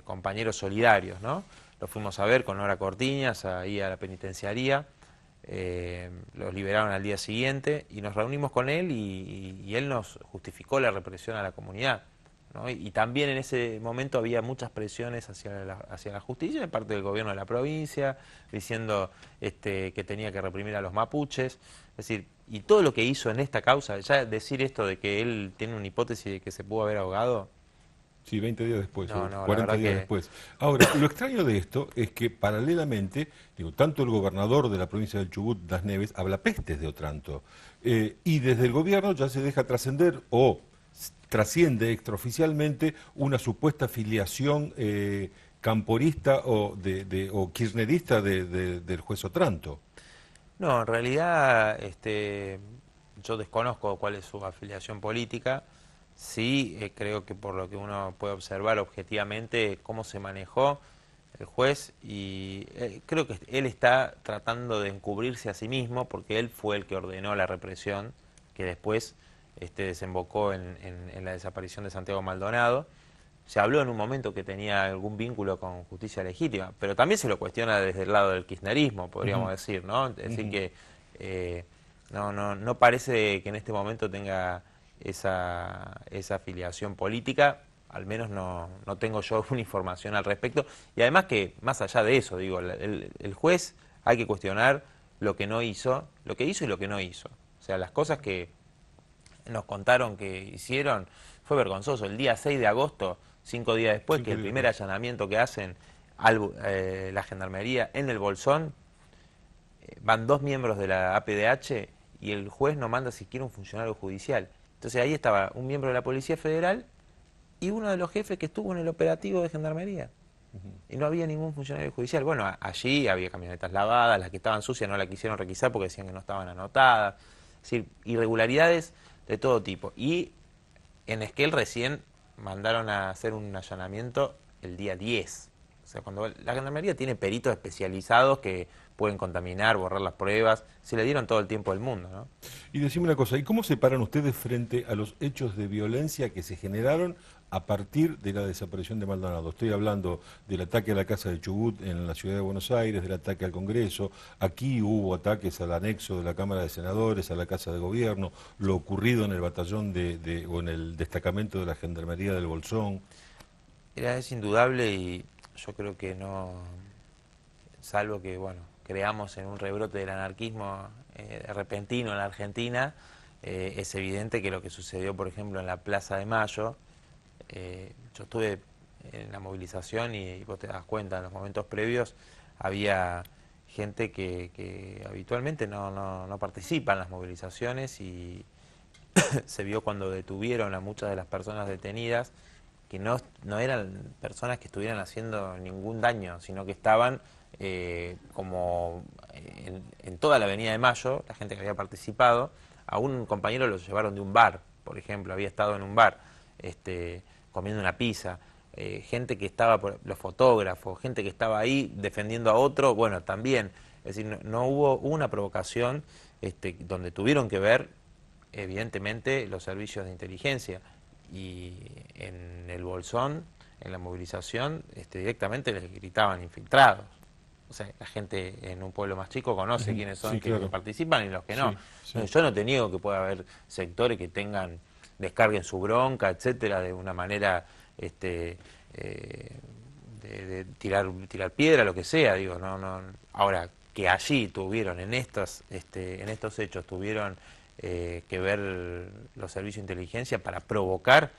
compañeros solidarios, ¿no? Los fuimos a ver con Nora Cortiñas, ahí a la penitenciaría, los liberaron al día siguiente, y nos reunimos con él, y él nos justificó la represión a la comunidad, ¿no? Y también en ese momento había muchas presiones hacia la justicia de parte del gobierno de la provincia, diciendo que tenía que reprimir a los mapuches. Es decir, y todo lo que hizo en esta causa, ya decir esto de que él tiene una hipótesis de que se pudo haber ahogado... Sí, 20 días después, no, 40 días después. Ahora, lo extraño de esto es que paralelamente, tanto el gobernador de la provincia del Chubut, Das Neves, habla pestes de Otranto. Y desde el gobierno ya se deja trascender o trasciende extraoficialmente una supuesta filiación camporista o kirchnerista del juez Otranto. No, en realidad yo desconozco cuál es su afiliación política. Sí, creo que por lo que uno puede observar objetivamente cómo se manejó el juez, y creo que él está tratando de encubrirse a sí mismo, porque él fue el que ordenó la represión que después desembocó en la desaparición de Santiago Maldonado. Se habló en un momento que tenía algún vínculo con justicia legítima, pero también se lo cuestiona desde el lado del kirchnerismo, podríamos decir, ¿no? Es decir, que no parece que en este momento tenga esa afiliación política, al menos no tengo yo una información al respecto. Y además que, más allá de eso, digo, el juez hay que cuestionar lo que no hizo, lo que hizo y lo que no hizo. O sea, las cosas que nos contaron que hicieron fue vergonzoso. El día 6 de agosto, 5 días después, que el primer allanamiento que hacen la Gendarmería en el Bolsón, van 2 miembros de la APDH y el juez no manda siquiera un funcionario judicial. Entonces ahí estaba un miembro de la Policía Federal y uno de los jefes que estuvo en el operativo de Gendarmería. Y no había ningún funcionario judicial. Bueno, allí había camionetas lavadas, las que estaban sucias no la quisieron requisar porque decían que no estaban anotadas. Es decir, irregularidades de todo tipo. Y en Esquel recién mandaron a hacer un allanamiento el día 10. O sea, cuando la Gendarmería tiene peritos especializados que pueden contaminar, borrar las pruebas, se le dieron todo el tiempo del mundo, ¿no? Y decime una cosa, ¿y cómo se paran ustedes frente a los hechos de violencia que se generaron a partir de la desaparición de Maldonado? Estoy hablando del ataque a la Casa de Chubut en la ciudad de Buenos Aires, del ataque al Congreso, aquí hubo ataques al anexo de la Cámara de Senadores, a la Casa de Gobierno, lo ocurrido en el batallón o en el destacamento de la Gendarmería del Bolsón. Mira, es indudable, y yo creo que no, salvo que, bueno, creamos en un rebrote del anarquismo repentino en la Argentina, es evidente que lo que sucedió, por ejemplo, en la Plaza de Mayo, yo estuve en la movilización y vos te das cuenta, en los momentos previos había gente que habitualmente no participa en las movilizaciones, y se vio cuando detuvieron a muchas de las personas detenidas, que no eran personas que estuvieran haciendo ningún daño, sino que estaban como en toda la Avenida de Mayo, la gente que había participado. A un compañero lo llevaron de un bar, por ejemplo, había estado en un bar comiendo una pizza, gente que estaba, los fotógrafos, gente que estaba ahí defendiendo a otro, bueno, también. Es decir, no hubo una provocación donde tuvieron que ver, evidentemente, los servicios de inteligencia. Y en el Bolsón, en la movilización, directamente les gritaban infiltrados. O sea, la gente en un pueblo más chico conoce quiénes son, que participan y los que no. Sí. Yo no te niego que pueda haber sectores que descarguen su bronca, etcétera, de una manera de tirar piedra, lo que sea, digo, no. Ahora, que allí tuvieron, en estos hechos, tuvieron que ver los servicios de inteligencia para provocar,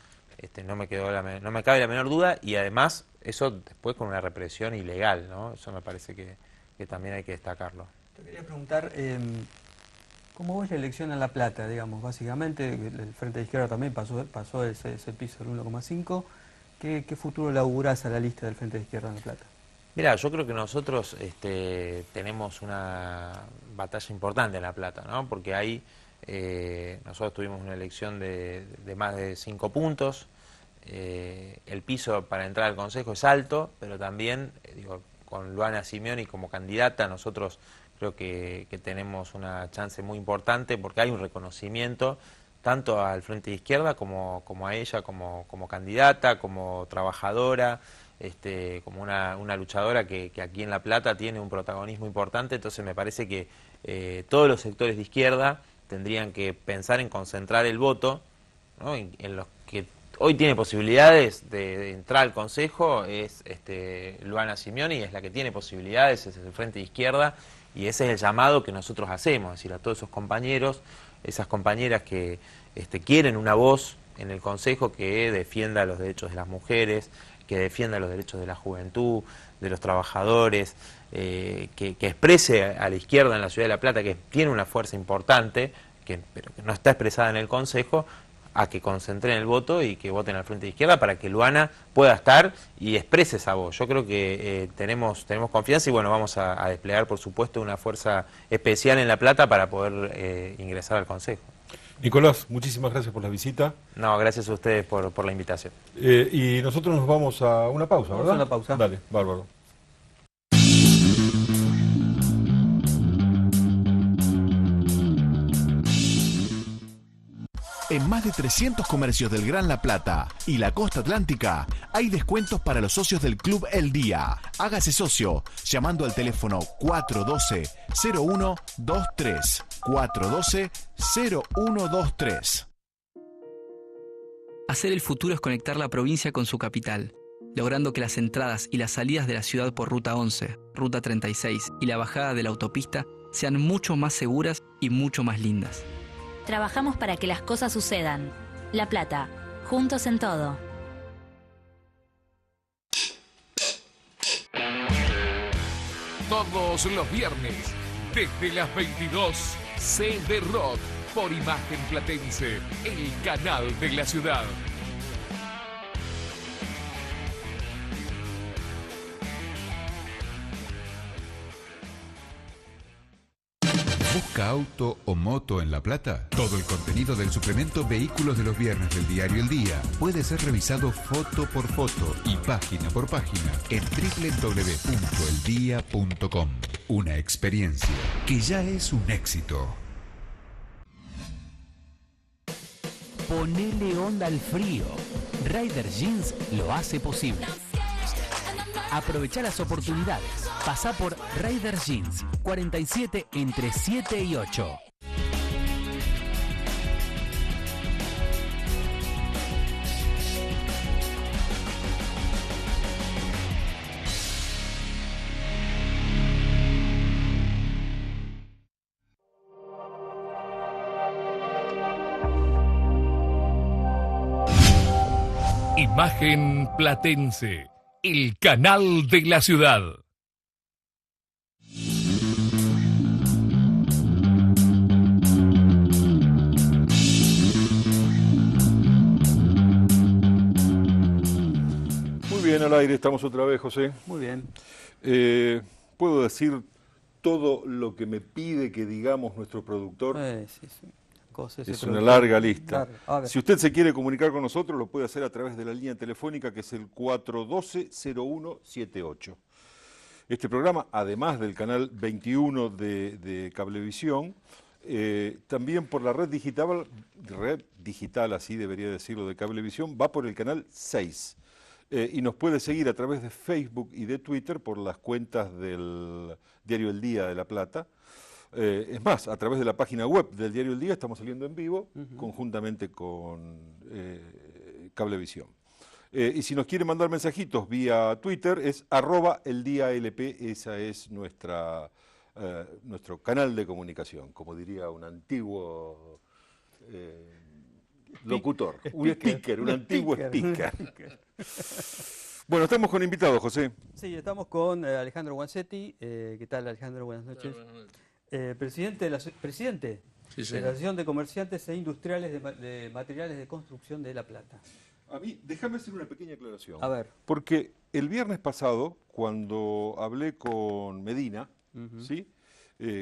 no me cabe la menor duda, y además eso después con una represión ilegal, ¿no? Eso me parece que también hay que destacarlo. Te quería preguntar, ¿cómo ves la elección en La Plata, digamos? Básicamente, el Frente de Izquierda también pasó ese piso del 1,5. ¿Qué futuro le augurás a la lista del Frente de Izquierda en La Plata? Mira, yo creo que nosotros tenemos una batalla importante en La Plata, ¿no? Porque ahí nosotros tuvimos una elección de más de 5 puntos. El piso para entrar al Consejo es alto, pero también, digo, con Luana Simeoni como candidata, nosotros creo que tenemos una chance muy importante porque hay un reconocimiento tanto al Frente de Izquierda como a ella como candidata, como trabajadora, como una luchadora que aquí en La Plata tiene un protagonismo importante. Entonces me parece que todos los sectores de izquierda tendrían que pensar en concentrar el voto, ¿no? en los que hoy tiene posibilidades de entrar al Consejo es Luana Simeoni, es la que tiene posibilidades, es el Frente de Izquierda, y ese es el llamado que nosotros hacemos, es decir, a todos esos compañeros, esas compañeras que quieren una voz en el Consejo que defienda los derechos de las mujeres, que defienda los derechos de la juventud, de los trabajadores, que exprese a la izquierda en la ciudad de La Plata, que tiene una fuerza importante, pero que no está expresada en el Consejo, a que concentren el voto y que voten al Frente de Izquierda para que Luana pueda estar y exprese esa voz. Yo creo que tenemos confianza y bueno, vamos a desplegar, por supuesto, una fuerza especial en La Plata para poder ingresar al Consejo. Nicolás, muchísimas gracias por la visita. No, gracias a ustedes por la invitación. Y nosotros nos vamos a una pausa, ¿verdad? Vamos a una pausa. Dale, bárbaro. En más de 300 comercios del Gran La Plata y la costa atlántica hay descuentos para los socios del Club El Día. Hágase socio llamando al teléfono 412-0123. 412-0123. Hacer el futuro es conectar la provincia con su capital, logrando que las entradas y las salidas de la ciudad por Ruta 11, Ruta 36 y la bajada de la autopista sean mucho más seguras y mucho más lindas. Trabajamos para que las cosas sucedan. La Plata, juntos en todo. Todos los viernes, desde las 22, CD Rock por Imagen Platense, el canal de la ciudad. ¿Busca auto o moto en La Plata? Todo el contenido del suplemento Vehículos de los Viernes del diario El Día puede ser revisado foto por foto y página por página en www.eldia.com. Una experiencia que ya es un éxito. Ponele onda al frío. Rider Jeans lo hace posible. Aprovecha las oportunidades. Pasá por Rider Jeans, 47 entre 7 y 8. Imagen Platense, el canal de la ciudad. Muy bien, al aire estamos otra vez, José. Muy bien. ¿Puedo decir todo lo que me pide que digamos nuestro productor? Sí. Es una larga lista. Claro. Si usted se quiere comunicar con nosotros, lo puede hacer a través de la línea telefónica que es el 412-0178. Este programa, además del canal 21 de Cablevisión, también por la red digital, así debería decirlo, de Cablevisión, va por el canal 6. Y nos puede seguir a través de Facebook y de Twitter por las cuentas del diario El Día de La Plata. Es más, a través de la página web del diario El Día estamos saliendo en vivo, conjuntamente con Cablevisión. Y si nos quiere mandar mensajitos vía Twitter es @eldialp, esa es nuestro canal de comunicación, como diría un antiguo locutor, un antiguo speaker. Bueno, estamos con invitados, José. Sí, estamos con Alejandro Guancetti. ¿Qué tal, Alejandro? Buenas noches. Buenas noches. Presidente, presidente Sí, de señor. la Asociación de Comerciantes e Industriales de Materiales de Construcción de La Plata. A mí, déjame hacer una pequeña aclaración. A ver. Porque el viernes pasado, cuando hablé con Medina, ¿sí?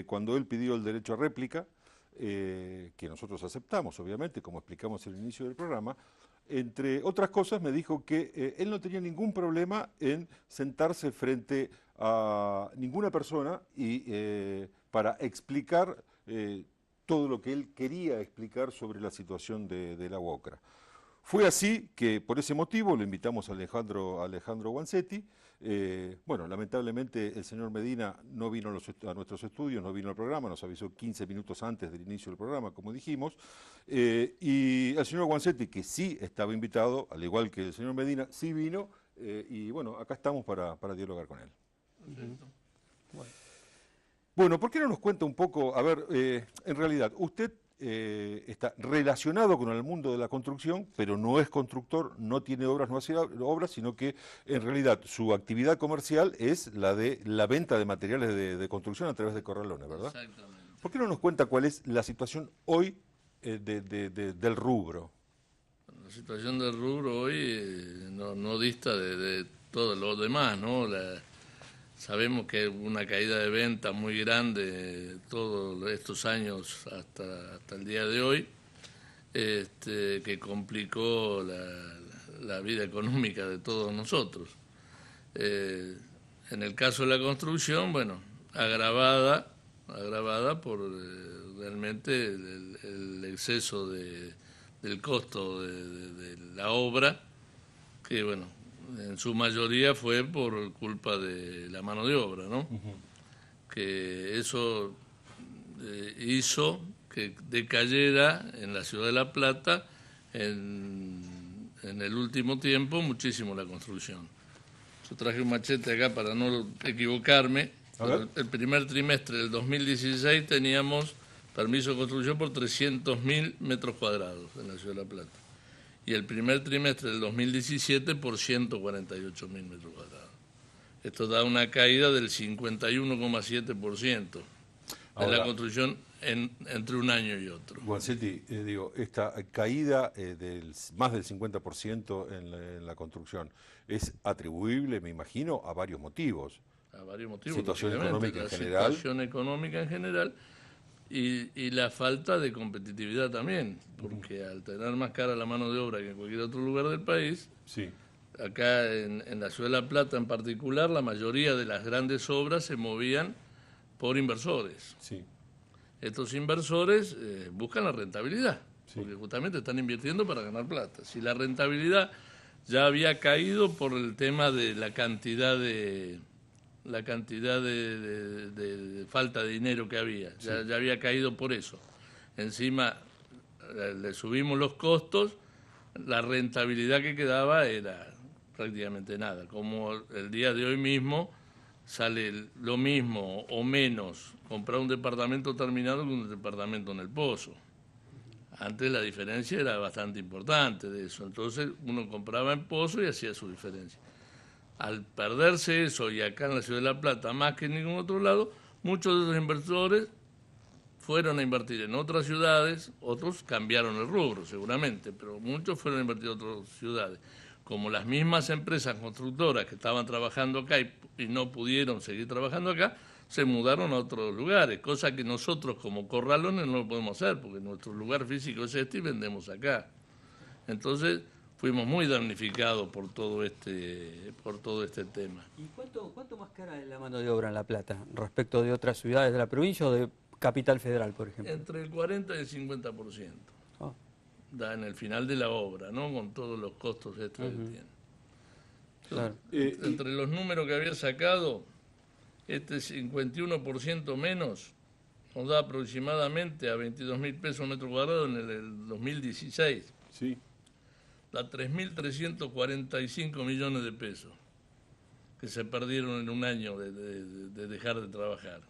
Cuando él pidió el derecho a réplica, que nosotros aceptamos, obviamente, como explicamos al inicio del programa, entre otras cosas me dijo que él no tenía ningún problema en sentarse frente a ninguna persona y para explicar todo lo que él quería explicar sobre la situación de la UOCRA. Fue así que por ese motivo lo invitamos a Alejandro Guancetti. Bueno, lamentablemente el señor Medina no vino a nuestros estudios, no vino al programa, nos avisó 15 minutos antes del inicio del programa, como dijimos. Y el señor Guancetti, que sí estaba invitado, al igual que el señor Medina, sí vino. Y bueno, acá estamos para dialogar con él. Bueno, ¿por qué no nos cuenta un poco? A ver, en realidad, usted está relacionado con el mundo de la construcción, pero no es constructor, no tiene obras, no hace obras, sino que en realidad su actividad comercial es la de la venta de materiales de construcción a través de corralones, ¿verdad? Exactamente. ¿Por qué no nos cuenta cuál es la situación hoy del rubro? La situación del rubro hoy no dista de todo lo demás, ¿no? Sabemos que hubo una caída de venta muy grande todos estos años hasta el día de hoy, que complicó la vida económica de todos nosotros. En el caso de la construcción, bueno, agravada por realmente el exceso del costo de la obra, que bueno, en su mayoría fue por culpa de la mano de obra, ¿no? Que eso hizo que decayera en la ciudad de La Plata en el último tiempo muchísimo la construcción. Yo traje un machete acá para no equivocarme. El primer trimestre del 2016 teníamos permiso de construcción por 300.000 metros cuadrados en la ciudad de La Plata. Y el primer trimestre del 2017 por 148.000 metros cuadrados. Esto da una caída del 51,7% de la construcción entre un año y otro. Guancetti, esta caída del más del 50% en la construcción es atribuible, me imagino, a varios motivos. A varios motivos. Situación económica en general. Situación económica en general. Y la falta de competitividad también, porque al tener más cara la mano de obra que en cualquier otro lugar del país, sí. Acá en la ciudad de La Plata en particular, la mayoría de las grandes obras se movían por inversores. Sí. Estos inversores buscan la rentabilidad, sí. Porque justamente están invirtiendo para ganar plata. Si la rentabilidad ya había caído por el tema de la cantidad de falta de dinero que había, sí. ya había caído por eso. Encima le subimos los costos, la rentabilidad que quedaba era prácticamente nada. Como el día de hoy mismo sale lo mismo o menos comprar un departamento terminado que un departamento en el Pozo. Antes la diferencia era bastante importante de eso, entonces uno compraba en Pozo y hacía su diferencia. Al perderse eso, y acá en la ciudad de La Plata, más que en ningún otro lado, muchos de los inversores fueron a invertir en otras ciudades, otros cambiaron el rubro seguramente, pero muchos fueron a invertir en otras ciudades. Como las mismas empresas constructoras que estaban trabajando acá y no pudieron seguir trabajando acá, se mudaron a otros lugares, cosa que nosotros como corralones no lo podemos hacer, porque nuestro lugar físico es este y vendemos acá. Entonces fuimos muy damnificados por todo este tema. ¿Y cuánto más cara es la mano de obra en La Plata respecto de otras ciudades de la provincia o de Capital Federal, por ejemplo? Entre el 40 y el 50%. Da en el final de la obra, ¿no? Con todos los costos extras que tiene. Claro. Entre los números que había sacado, este 51% menos nos da aproximadamente a 22.000 pesos metro cuadrado en el 2016. Sí. Da 3.345 millones de pesos que se perdieron en un año de dejar de trabajar.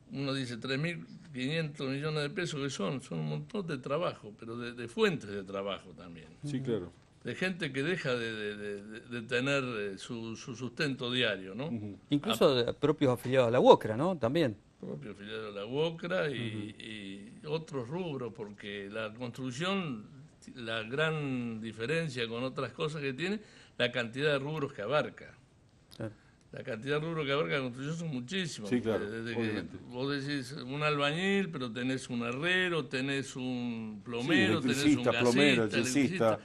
Uno dice 3.500 millones de pesos que son un montón de trabajo, pero de fuentes de trabajo también. Sí, claro. De gente que deja de tener su sustento diario, ¿no? Incluso de propios afiliados a la UOCRA, ¿no? También. propio filial de la UOCRA y otros rubros, porque la construcción, la gran diferencia con otras cosas que tiene, la cantidad de rubros que abarca. La cantidad de rubros que abarca la construcción son muchísimos. Sí, claro, desde que vos decís un albañil, pero tenés un herrero, tenés un plomero, tenés un gasista, plomero, electricista.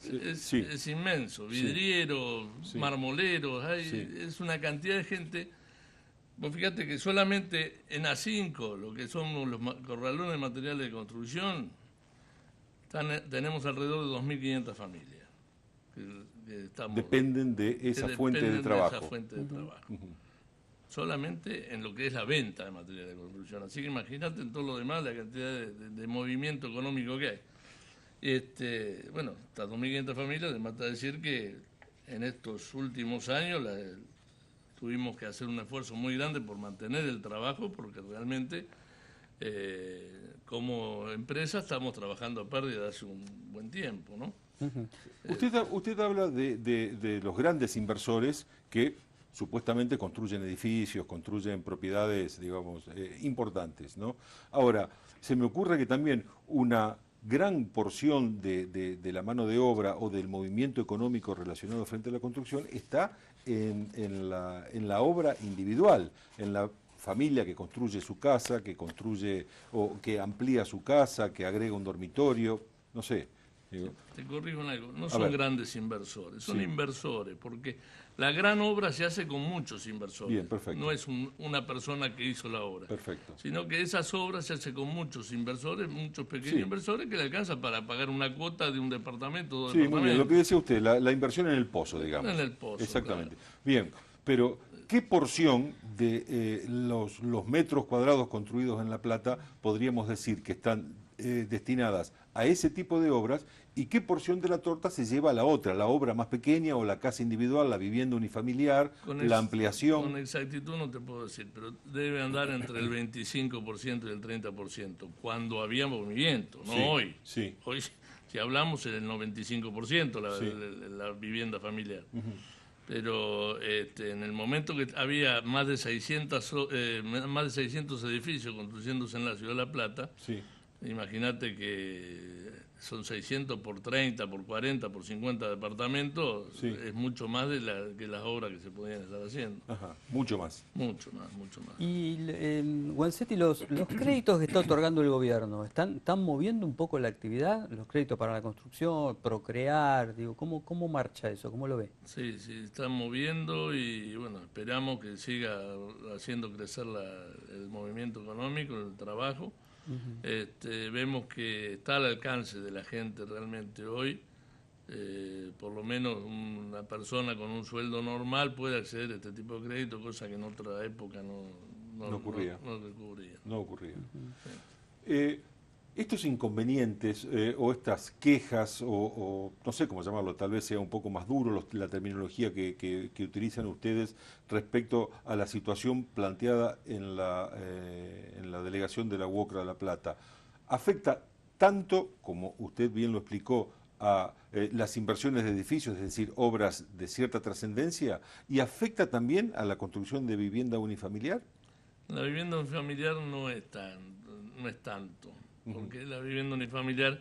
Es inmenso, vidrieros, marmoleros, es una cantidad de gente. Vos fíjate que solamente en A5, lo que son los corralones de materiales de construcción, tenemos alrededor de 2.500 familias. Dependen de esa fuente de trabajo. Solamente en lo que es la venta de materiales de construcción. Así que imagínate en todo lo demás la cantidad de movimiento económico que hay. Bueno, estas 2.500 familias, me mata decir que en estos últimos años tuvimos que hacer un esfuerzo muy grande por mantener el trabajo, porque realmente como empresa estamos trabajando a pérdida hace un buen tiempo, ¿no? Usted habla de los grandes inversores que supuestamente construyen edificios, construyen propiedades, digamos, importantes, ¿no? Ahora, se me ocurre que también una gran porción de la mano de obra o del movimiento económico relacionado frente a la construcción está en la obra individual, en la familia que construye su casa, que construye o que amplía su casa, que agrega un dormitorio, no sé. Te corrijo en algo, no son grandes inversores, son inversores, porque la gran obra se hace con muchos inversores. Bien, perfecto. No es una persona que hizo la obra. Perfecto. Sino que esas obras se hacen con muchos inversores, muchos pequeños inversores que le alcanzan para pagar una cuota de un departamento o dos departamentos. Muy bien, lo que decía usted, la inversión en el pozo, digamos. En el pozo. Exactamente. Claro. Bien, pero ¿qué porción de los metros cuadrados construidos en La Plata podríamos decir que están destinadas a ese tipo de obras y qué porción de la torta se lleva a la otra, la obra más pequeña o la casa individual, la vivienda unifamiliar, la ampliación? Con exactitud no te puedo decir, pero debe andar entre el 25% y el 30%, cuando había movimiento, no hoy. Sí. Hoy, si hablamos, es el 95% la vivienda familiar. Pero en el momento que había más de 600 edificios construyéndose en la ciudad de La Plata, imagínate que son 600 por 30, por 40, por 50 departamentos, es mucho más que las obras que se podían estar haciendo. Ajá, mucho más. Mucho más. Y, Guancetti, los créditos que está otorgando el gobierno, ¿están moviendo un poco la actividad? ¿Los créditos para la construcción, Procrear? Digo, ¿cómo marcha eso? ¿Cómo lo ve? Sí, están moviendo y bueno, esperamos que siga haciendo crecer el movimiento económico, el trabajo. Vemos que está al alcance de la gente realmente hoy, por lo menos una persona con un sueldo normal puede acceder a este tipo de crédito, cosa que en otra época no ocurría. No ocurría. Estos inconvenientes o estas quejas, o no sé cómo llamarlo, tal vez sea un poco más duro la terminología que utilizan ustedes respecto a la situación planteada en la delegación de la UOCRA de La Plata, ¿afecta tanto, como usted bien lo explicó, a las inversiones de edificios, es decir, obras de cierta trascendencia, y afecta también a la construcción de vivienda unifamiliar? La vivienda unifamiliar no es tanto. Porque la vivienda unifamiliar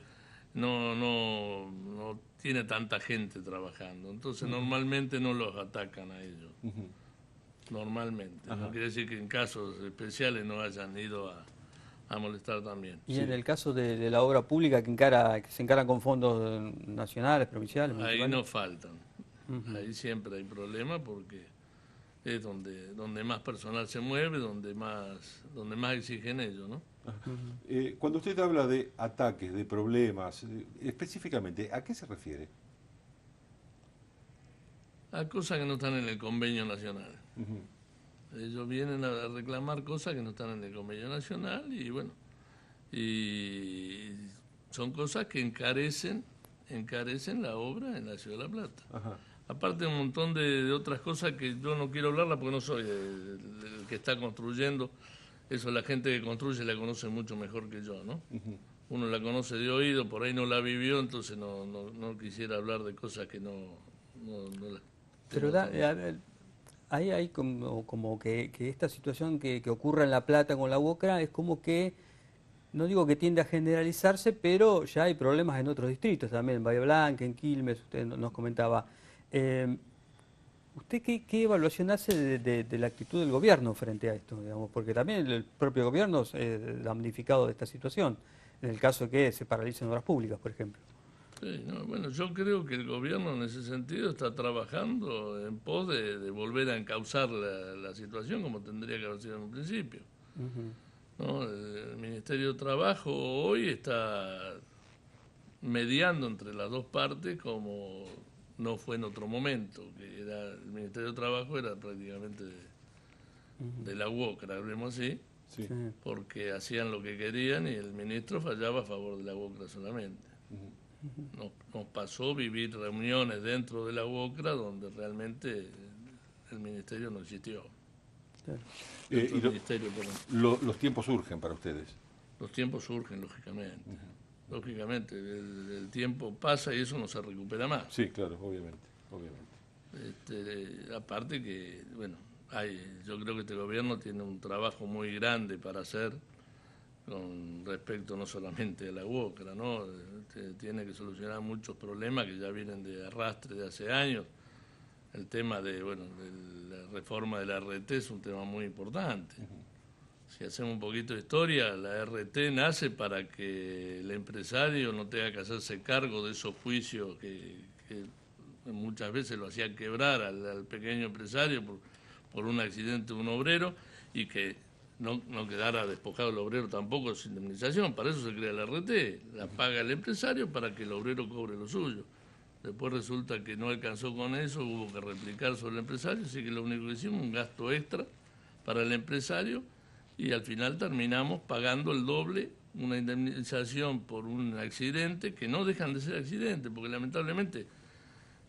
no tiene tanta gente trabajando. Entonces, normalmente no los atacan a ellos. Normalmente. No quiere decir que en casos especiales no hayan ido a molestar también. Y en el caso de la obra pública que se encara con fondos nacionales, provinciales, ahí no faltan. Ahí siempre hay problemas porque es donde más personal se mueve, donde más exigen ellos, ¿no? Cuando usted habla de ataques, de problemas, específicamente, ¿a qué se refiere? A cosas que no están en el convenio nacional. Ellos vienen a reclamar cosas que no están en el convenio nacional y bueno, y son cosas que encarecen la obra en la ciudad de La Plata. Aparte un montón de otras cosas que yo no quiero hablarlas porque no soy el que está construyendo. Eso la gente que construye la conoce mucho mejor que yo, ¿no? Uno la conoce de oído, por ahí no la vivió, entonces no quisiera hablar de cosas que no las... Pero ahí hay como que esta situación que ocurre en La Plata con la UOCRA es como que, no digo que tiende a generalizarse, pero ya hay problemas en otros distritos también, en Bahía Blanca, en Quilmes, usted nos comentaba. ¿Usted qué evaluación hace de la actitud del gobierno frente a esto? Digamos? Porque también el propio gobierno es damnificado de esta situación, en el caso que se paralicen obras públicas, por ejemplo. Sí, no, bueno, yo creo que el gobierno en ese sentido está trabajando en pos de volver a encauzar la situación como tendría que haber sido en un principio. ¿No? El Ministerio de Trabajo hoy está mediando entre las dos partes como no fue en otro momento, que era el Ministerio de Trabajo era prácticamente de la UOCRA, hablemos así, Sí. porque hacían lo que querían y el ministro fallaba a favor de la UOCRA solamente. Nos pasó vivir reuniones dentro de la UOCRA donde realmente el ministerio no existió. Y los tiempos surgen para ustedes. Los tiempos surgen, lógicamente. Lógicamente, el tiempo pasa y eso no se recupera más. Sí, claro, obviamente. Aparte que, bueno, yo creo que este gobierno tiene un trabajo muy grande para hacer con respecto no solamente a la UOCRA, ¿no? Tiene que solucionar muchos problemas que ya vienen de arrastre de hace años. El tema de la reforma de la RT es un tema muy importante. Si hacemos un poquito de historia, la RT nace para que el empresario no tenga que hacerse cargo de esos juicios que muchas veces lo hacían quebrar al pequeño empresario por un accidente de un obrero y que no quedara despojado el obrero tampoco de su indemnización. Para eso se crea la RT, la paga el empresario para que el obrero cobre lo suyo. Después resulta que no alcanzó con eso, hubo que replicar sobre el empresario, así que lo único que hicimos un gasto extra para el empresario y al final terminamos pagando el doble, una indemnización por un accidente que no dejan de ser accidentes, porque lamentablemente,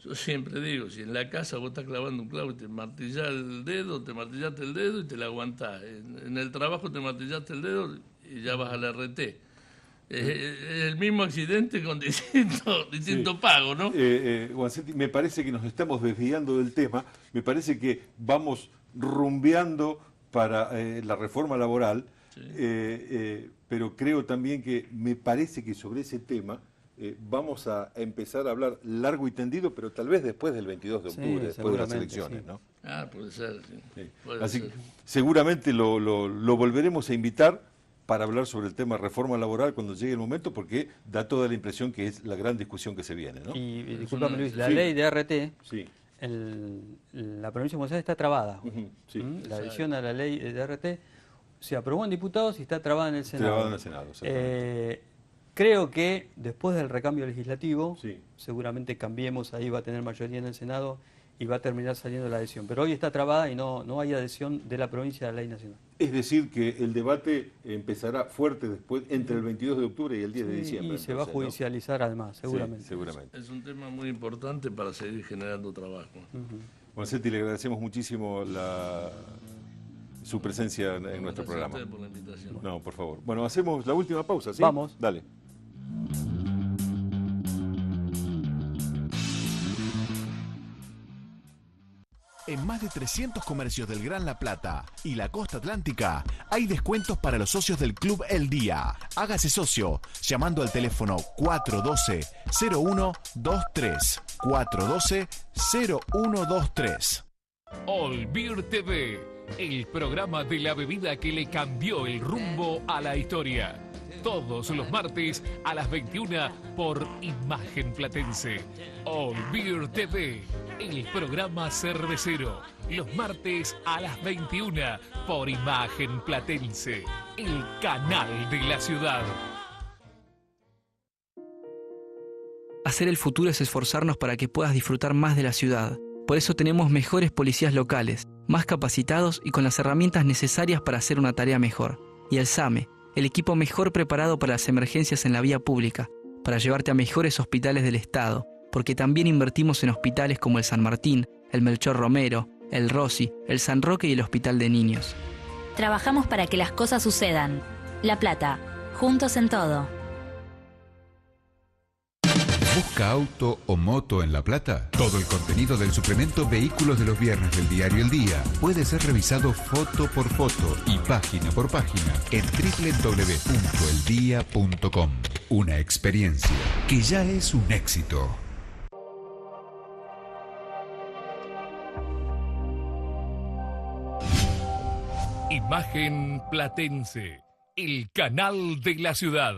yo siempre digo, si en la casa vos estás clavando un clavo y te martillás el dedo, te martillaste el dedo y te la aguantás. En el trabajo te martillaste el dedo y ya vas a la RT. Es el mismo accidente con distinto pago, ¿no? Guancetti, me parece que nos estamos desviando del tema, me parece que vamos rumbeando para la reforma laboral, pero creo también que me parece que sobre ese tema vamos a empezar a hablar largo y tendido, pero tal vez después del 22 de octubre, después de las elecciones, ¿no? Puede ser, sí. Así que seguramente lo volveremos a invitar para hablar sobre el tema reforma laboral cuando llegue el momento, porque da toda la impresión que es la gran discusión que se viene, ¿no? Y discúlpame, Luis, la ley de RT, la provincia de Buenos Aires está trabada. La adición a la ley de RT se aprobó en diputados y está trabada en el Senado. Trabada en el Senado, creo que después del recambio legislativo, seguramente Cambiemos, ahí va a tener mayoría en el Senado y va a terminar saliendo la adhesión. Pero hoy está trabada y no hay adhesión de la provincia a la ley nacional. Es decir, que el debate empezará fuerte después, entre el 22 de octubre y el 10 de diciembre. Y se va a judicializar además, seguramente. Sí, seguramente. Es un tema muy importante para seguir generando trabajo. Guancetti, le agradecemos muchísimo su presencia en nuestro programa. Gracias a ustedes por la invitación. No, por favor. Bueno, hacemos la última pausa, ¿sí? Vamos. Dale. En más de 300 comercios del Gran La Plata y la costa atlántica hay descuentos para los socios del Club El Día. Hágase socio llamando al teléfono 412-0123. 412-0123. All Beer TV, el programa de la bebida que le cambió el rumbo a la historia. Todos los martes a las 21 por Imagen Platense. All Beer TV, el programa cervecero. Los martes a las 21 por Imagen Platense, el canal de la ciudad. Hacer el futuro es esforzarnos para que puedas disfrutar más de la ciudad. Por eso tenemos mejores policías locales, más capacitados y con las herramientas necesarias para hacer una tarea mejor. Y el SAME, el equipo mejor preparado para las emergencias en la vía pública, para llevarte a mejores hospitales del Estado, porque también invertimos en hospitales como el San Martín, el Melchor Romero, el Rossi, el San Roque y el Hospital de Niños. Trabajamos para que las cosas sucedan. La Plata, juntos en todo. ¿Busca auto o moto en La Plata? Todo el contenido del suplemento Vehículos de los Viernes del diario El Día puede ser revisado foto por foto y página por página en www.eldia.com. Una experiencia que ya es un éxito. Imagen Platense, el canal de la ciudad.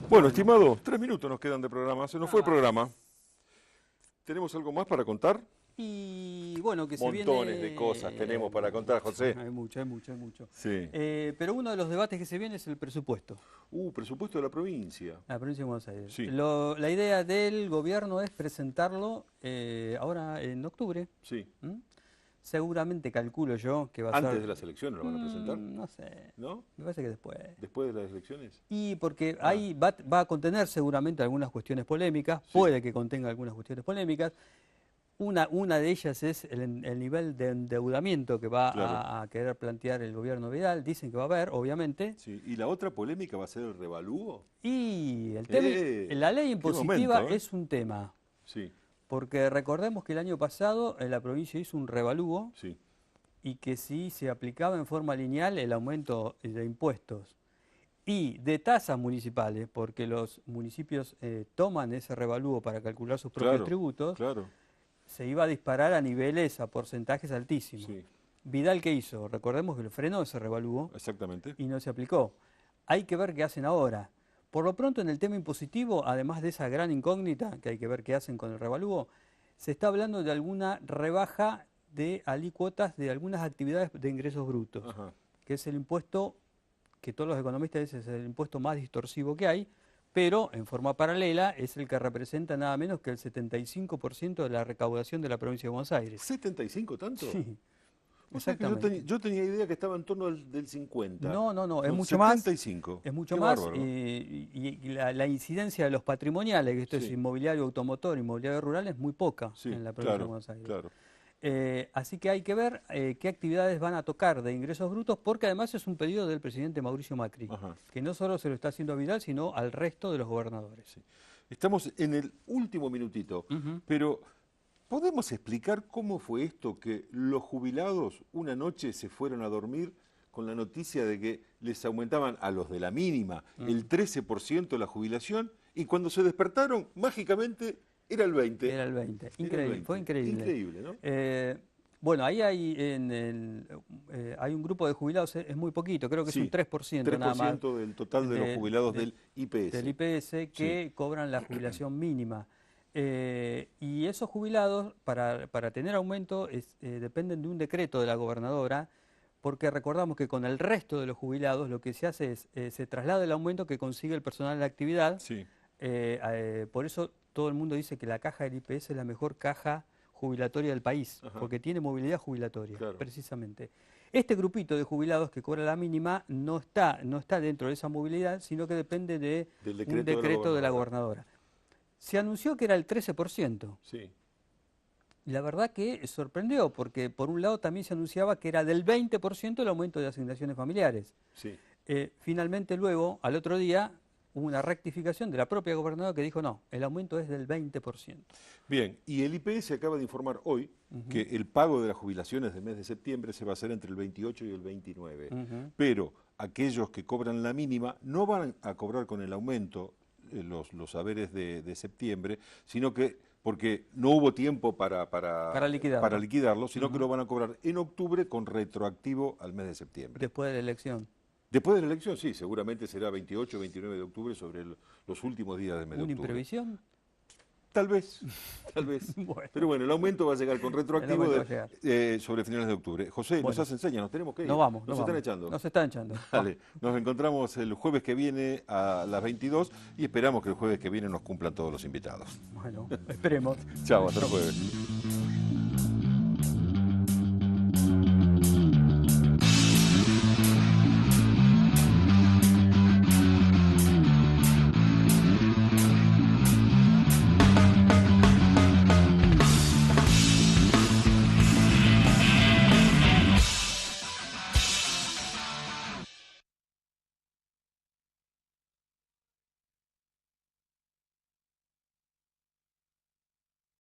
Bueno, estimado, 3 minutos nos quedan de programa. Se nos fue el programa. ¿Tenemos algo más para contar? Y bueno, que se viene... Montones de cosas tenemos para contar, José. Hay mucho. Sí. Pero uno de los debates que se viene es el presupuesto. Presupuesto de la provincia. La provincia de Buenos Aires. Sí. La idea del gobierno es presentarlo ahora en octubre. Sí. Seguramente calculo yo que va a ser... ¿Antes de las elecciones lo van a presentar? No sé. ¿No? Me parece que después. ¿Después de las elecciones? Y porque ahí va a contener seguramente algunas cuestiones polémicas, puede que contenga algunas cuestiones polémicas. Una de ellas es el nivel de endeudamiento que va a querer plantear el gobierno Vidal. Dicen que va a haber, obviamente. Sí. ¿Y la otra polémica va a ser el revalúo? Y el tema, la ley impositiva momento, es un tema. Sí. Porque recordemos que el año pasado la provincia hizo un revalúo y que si se aplicaba en forma lineal el aumento de impuestos y de tasas municipales, porque los municipios toman ese revalúo para calcular sus propios tributos, se iba a disparar a niveles, a porcentajes altísimos. Sí. Vidal, ¿qué hizo? Recordemos que lo frenó ese revalúo. Exactamente. Y no se aplicó. Hay que ver qué hacen ahora. Por lo pronto, en el tema impositivo, además de esa gran incógnita, que hay que ver qué hacen con el revalúo, se está hablando de alguna rebaja de alícuotas de algunas actividades de ingresos brutos, que es el impuesto, que todos los economistas dicen es el impuesto más distorsivo que hay, pero en forma paralela es el que representa nada menos que el 75% de la recaudación de la provincia de Buenos Aires. ¿75 tanto? Sí. Exactamente. Yo tenía idea que estaba en torno del 50. No, es mucho 75. más. Es mucho Qué más. bárbaro. Y la incidencia de los patrimoniales, que esto es inmobiliario automotor, inmobiliario rural, es muy poca en la provincia de Buenos Aires. Claro. Así que hay que ver qué actividades van a tocar de ingresos brutos, porque además es un pedido del presidente Mauricio Macri, que no solo se lo está haciendo a Vidal, sino al resto de los gobernadores. Sí. Estamos en el último minutito, pero ¿podemos explicar cómo fue esto que los jubilados una noche se fueron a dormir con la noticia de que les aumentaban a los de la mínima el 13% la jubilación y cuando se despertaron, mágicamente era el 20%? Era el 20%. Increíble, fue increíble. Increíble, ¿no? Bueno, ahí hay un grupo de jubilados, es muy poquito, creo que es un 3% nada más. 3% del total de los jubilados del IPS. Del IPS que cobran la jubilación mínima. Y esos jubilados, para tener aumento, dependen de un decreto de la gobernadora, porque recordamos que con el resto de los jubilados lo que se hace es, se traslada el aumento que consigue el personal de la actividad. Por eso todo el mundo dice que la caja del IPS es la mejor caja jubilatoria del país, porque tiene movilidad jubilatoria, precisamente. Este grupito de jubilados que cobra la mínima no está dentro de esa movilidad, sino que depende de un decreto de la gobernadora. Se anunció que era el 13%. La verdad que sorprendió, porque por un lado también se anunciaba que era del 20% el aumento de asignaciones familiares. Finalmente luego, al otro día, hubo una rectificación de la propia gobernadora que dijo no, el aumento es del 20%. Bien, y el IPS acaba de informar hoy que el pago de las jubilaciones del mes de septiembre se va a hacer entre el 28 y el 29. Pero aquellos que cobran la mínima no van a cobrar con el aumento los haberes de septiembre, sino que porque no hubo tiempo para liquidarlo, sino que lo van a cobrar en octubre con retroactivo al mes de septiembre. Después de la elección. Después de la elección, sí, seguramente será 28 o 29 de octubre sobre los últimos días del mes de octubre. ¿Una imprevisión? Tal vez. Bueno. Pero bueno, el aumento va a llegar con retroactivo sobre finales de octubre. José, nos hace señas, nos tenemos que ir. Nos están echando. Nos están echando. Dale, nos encontramos el jueves que viene a las 22 y esperamos que el jueves que viene nos cumplan todos los invitados. Bueno, esperemos. Chao, hasta el jueves.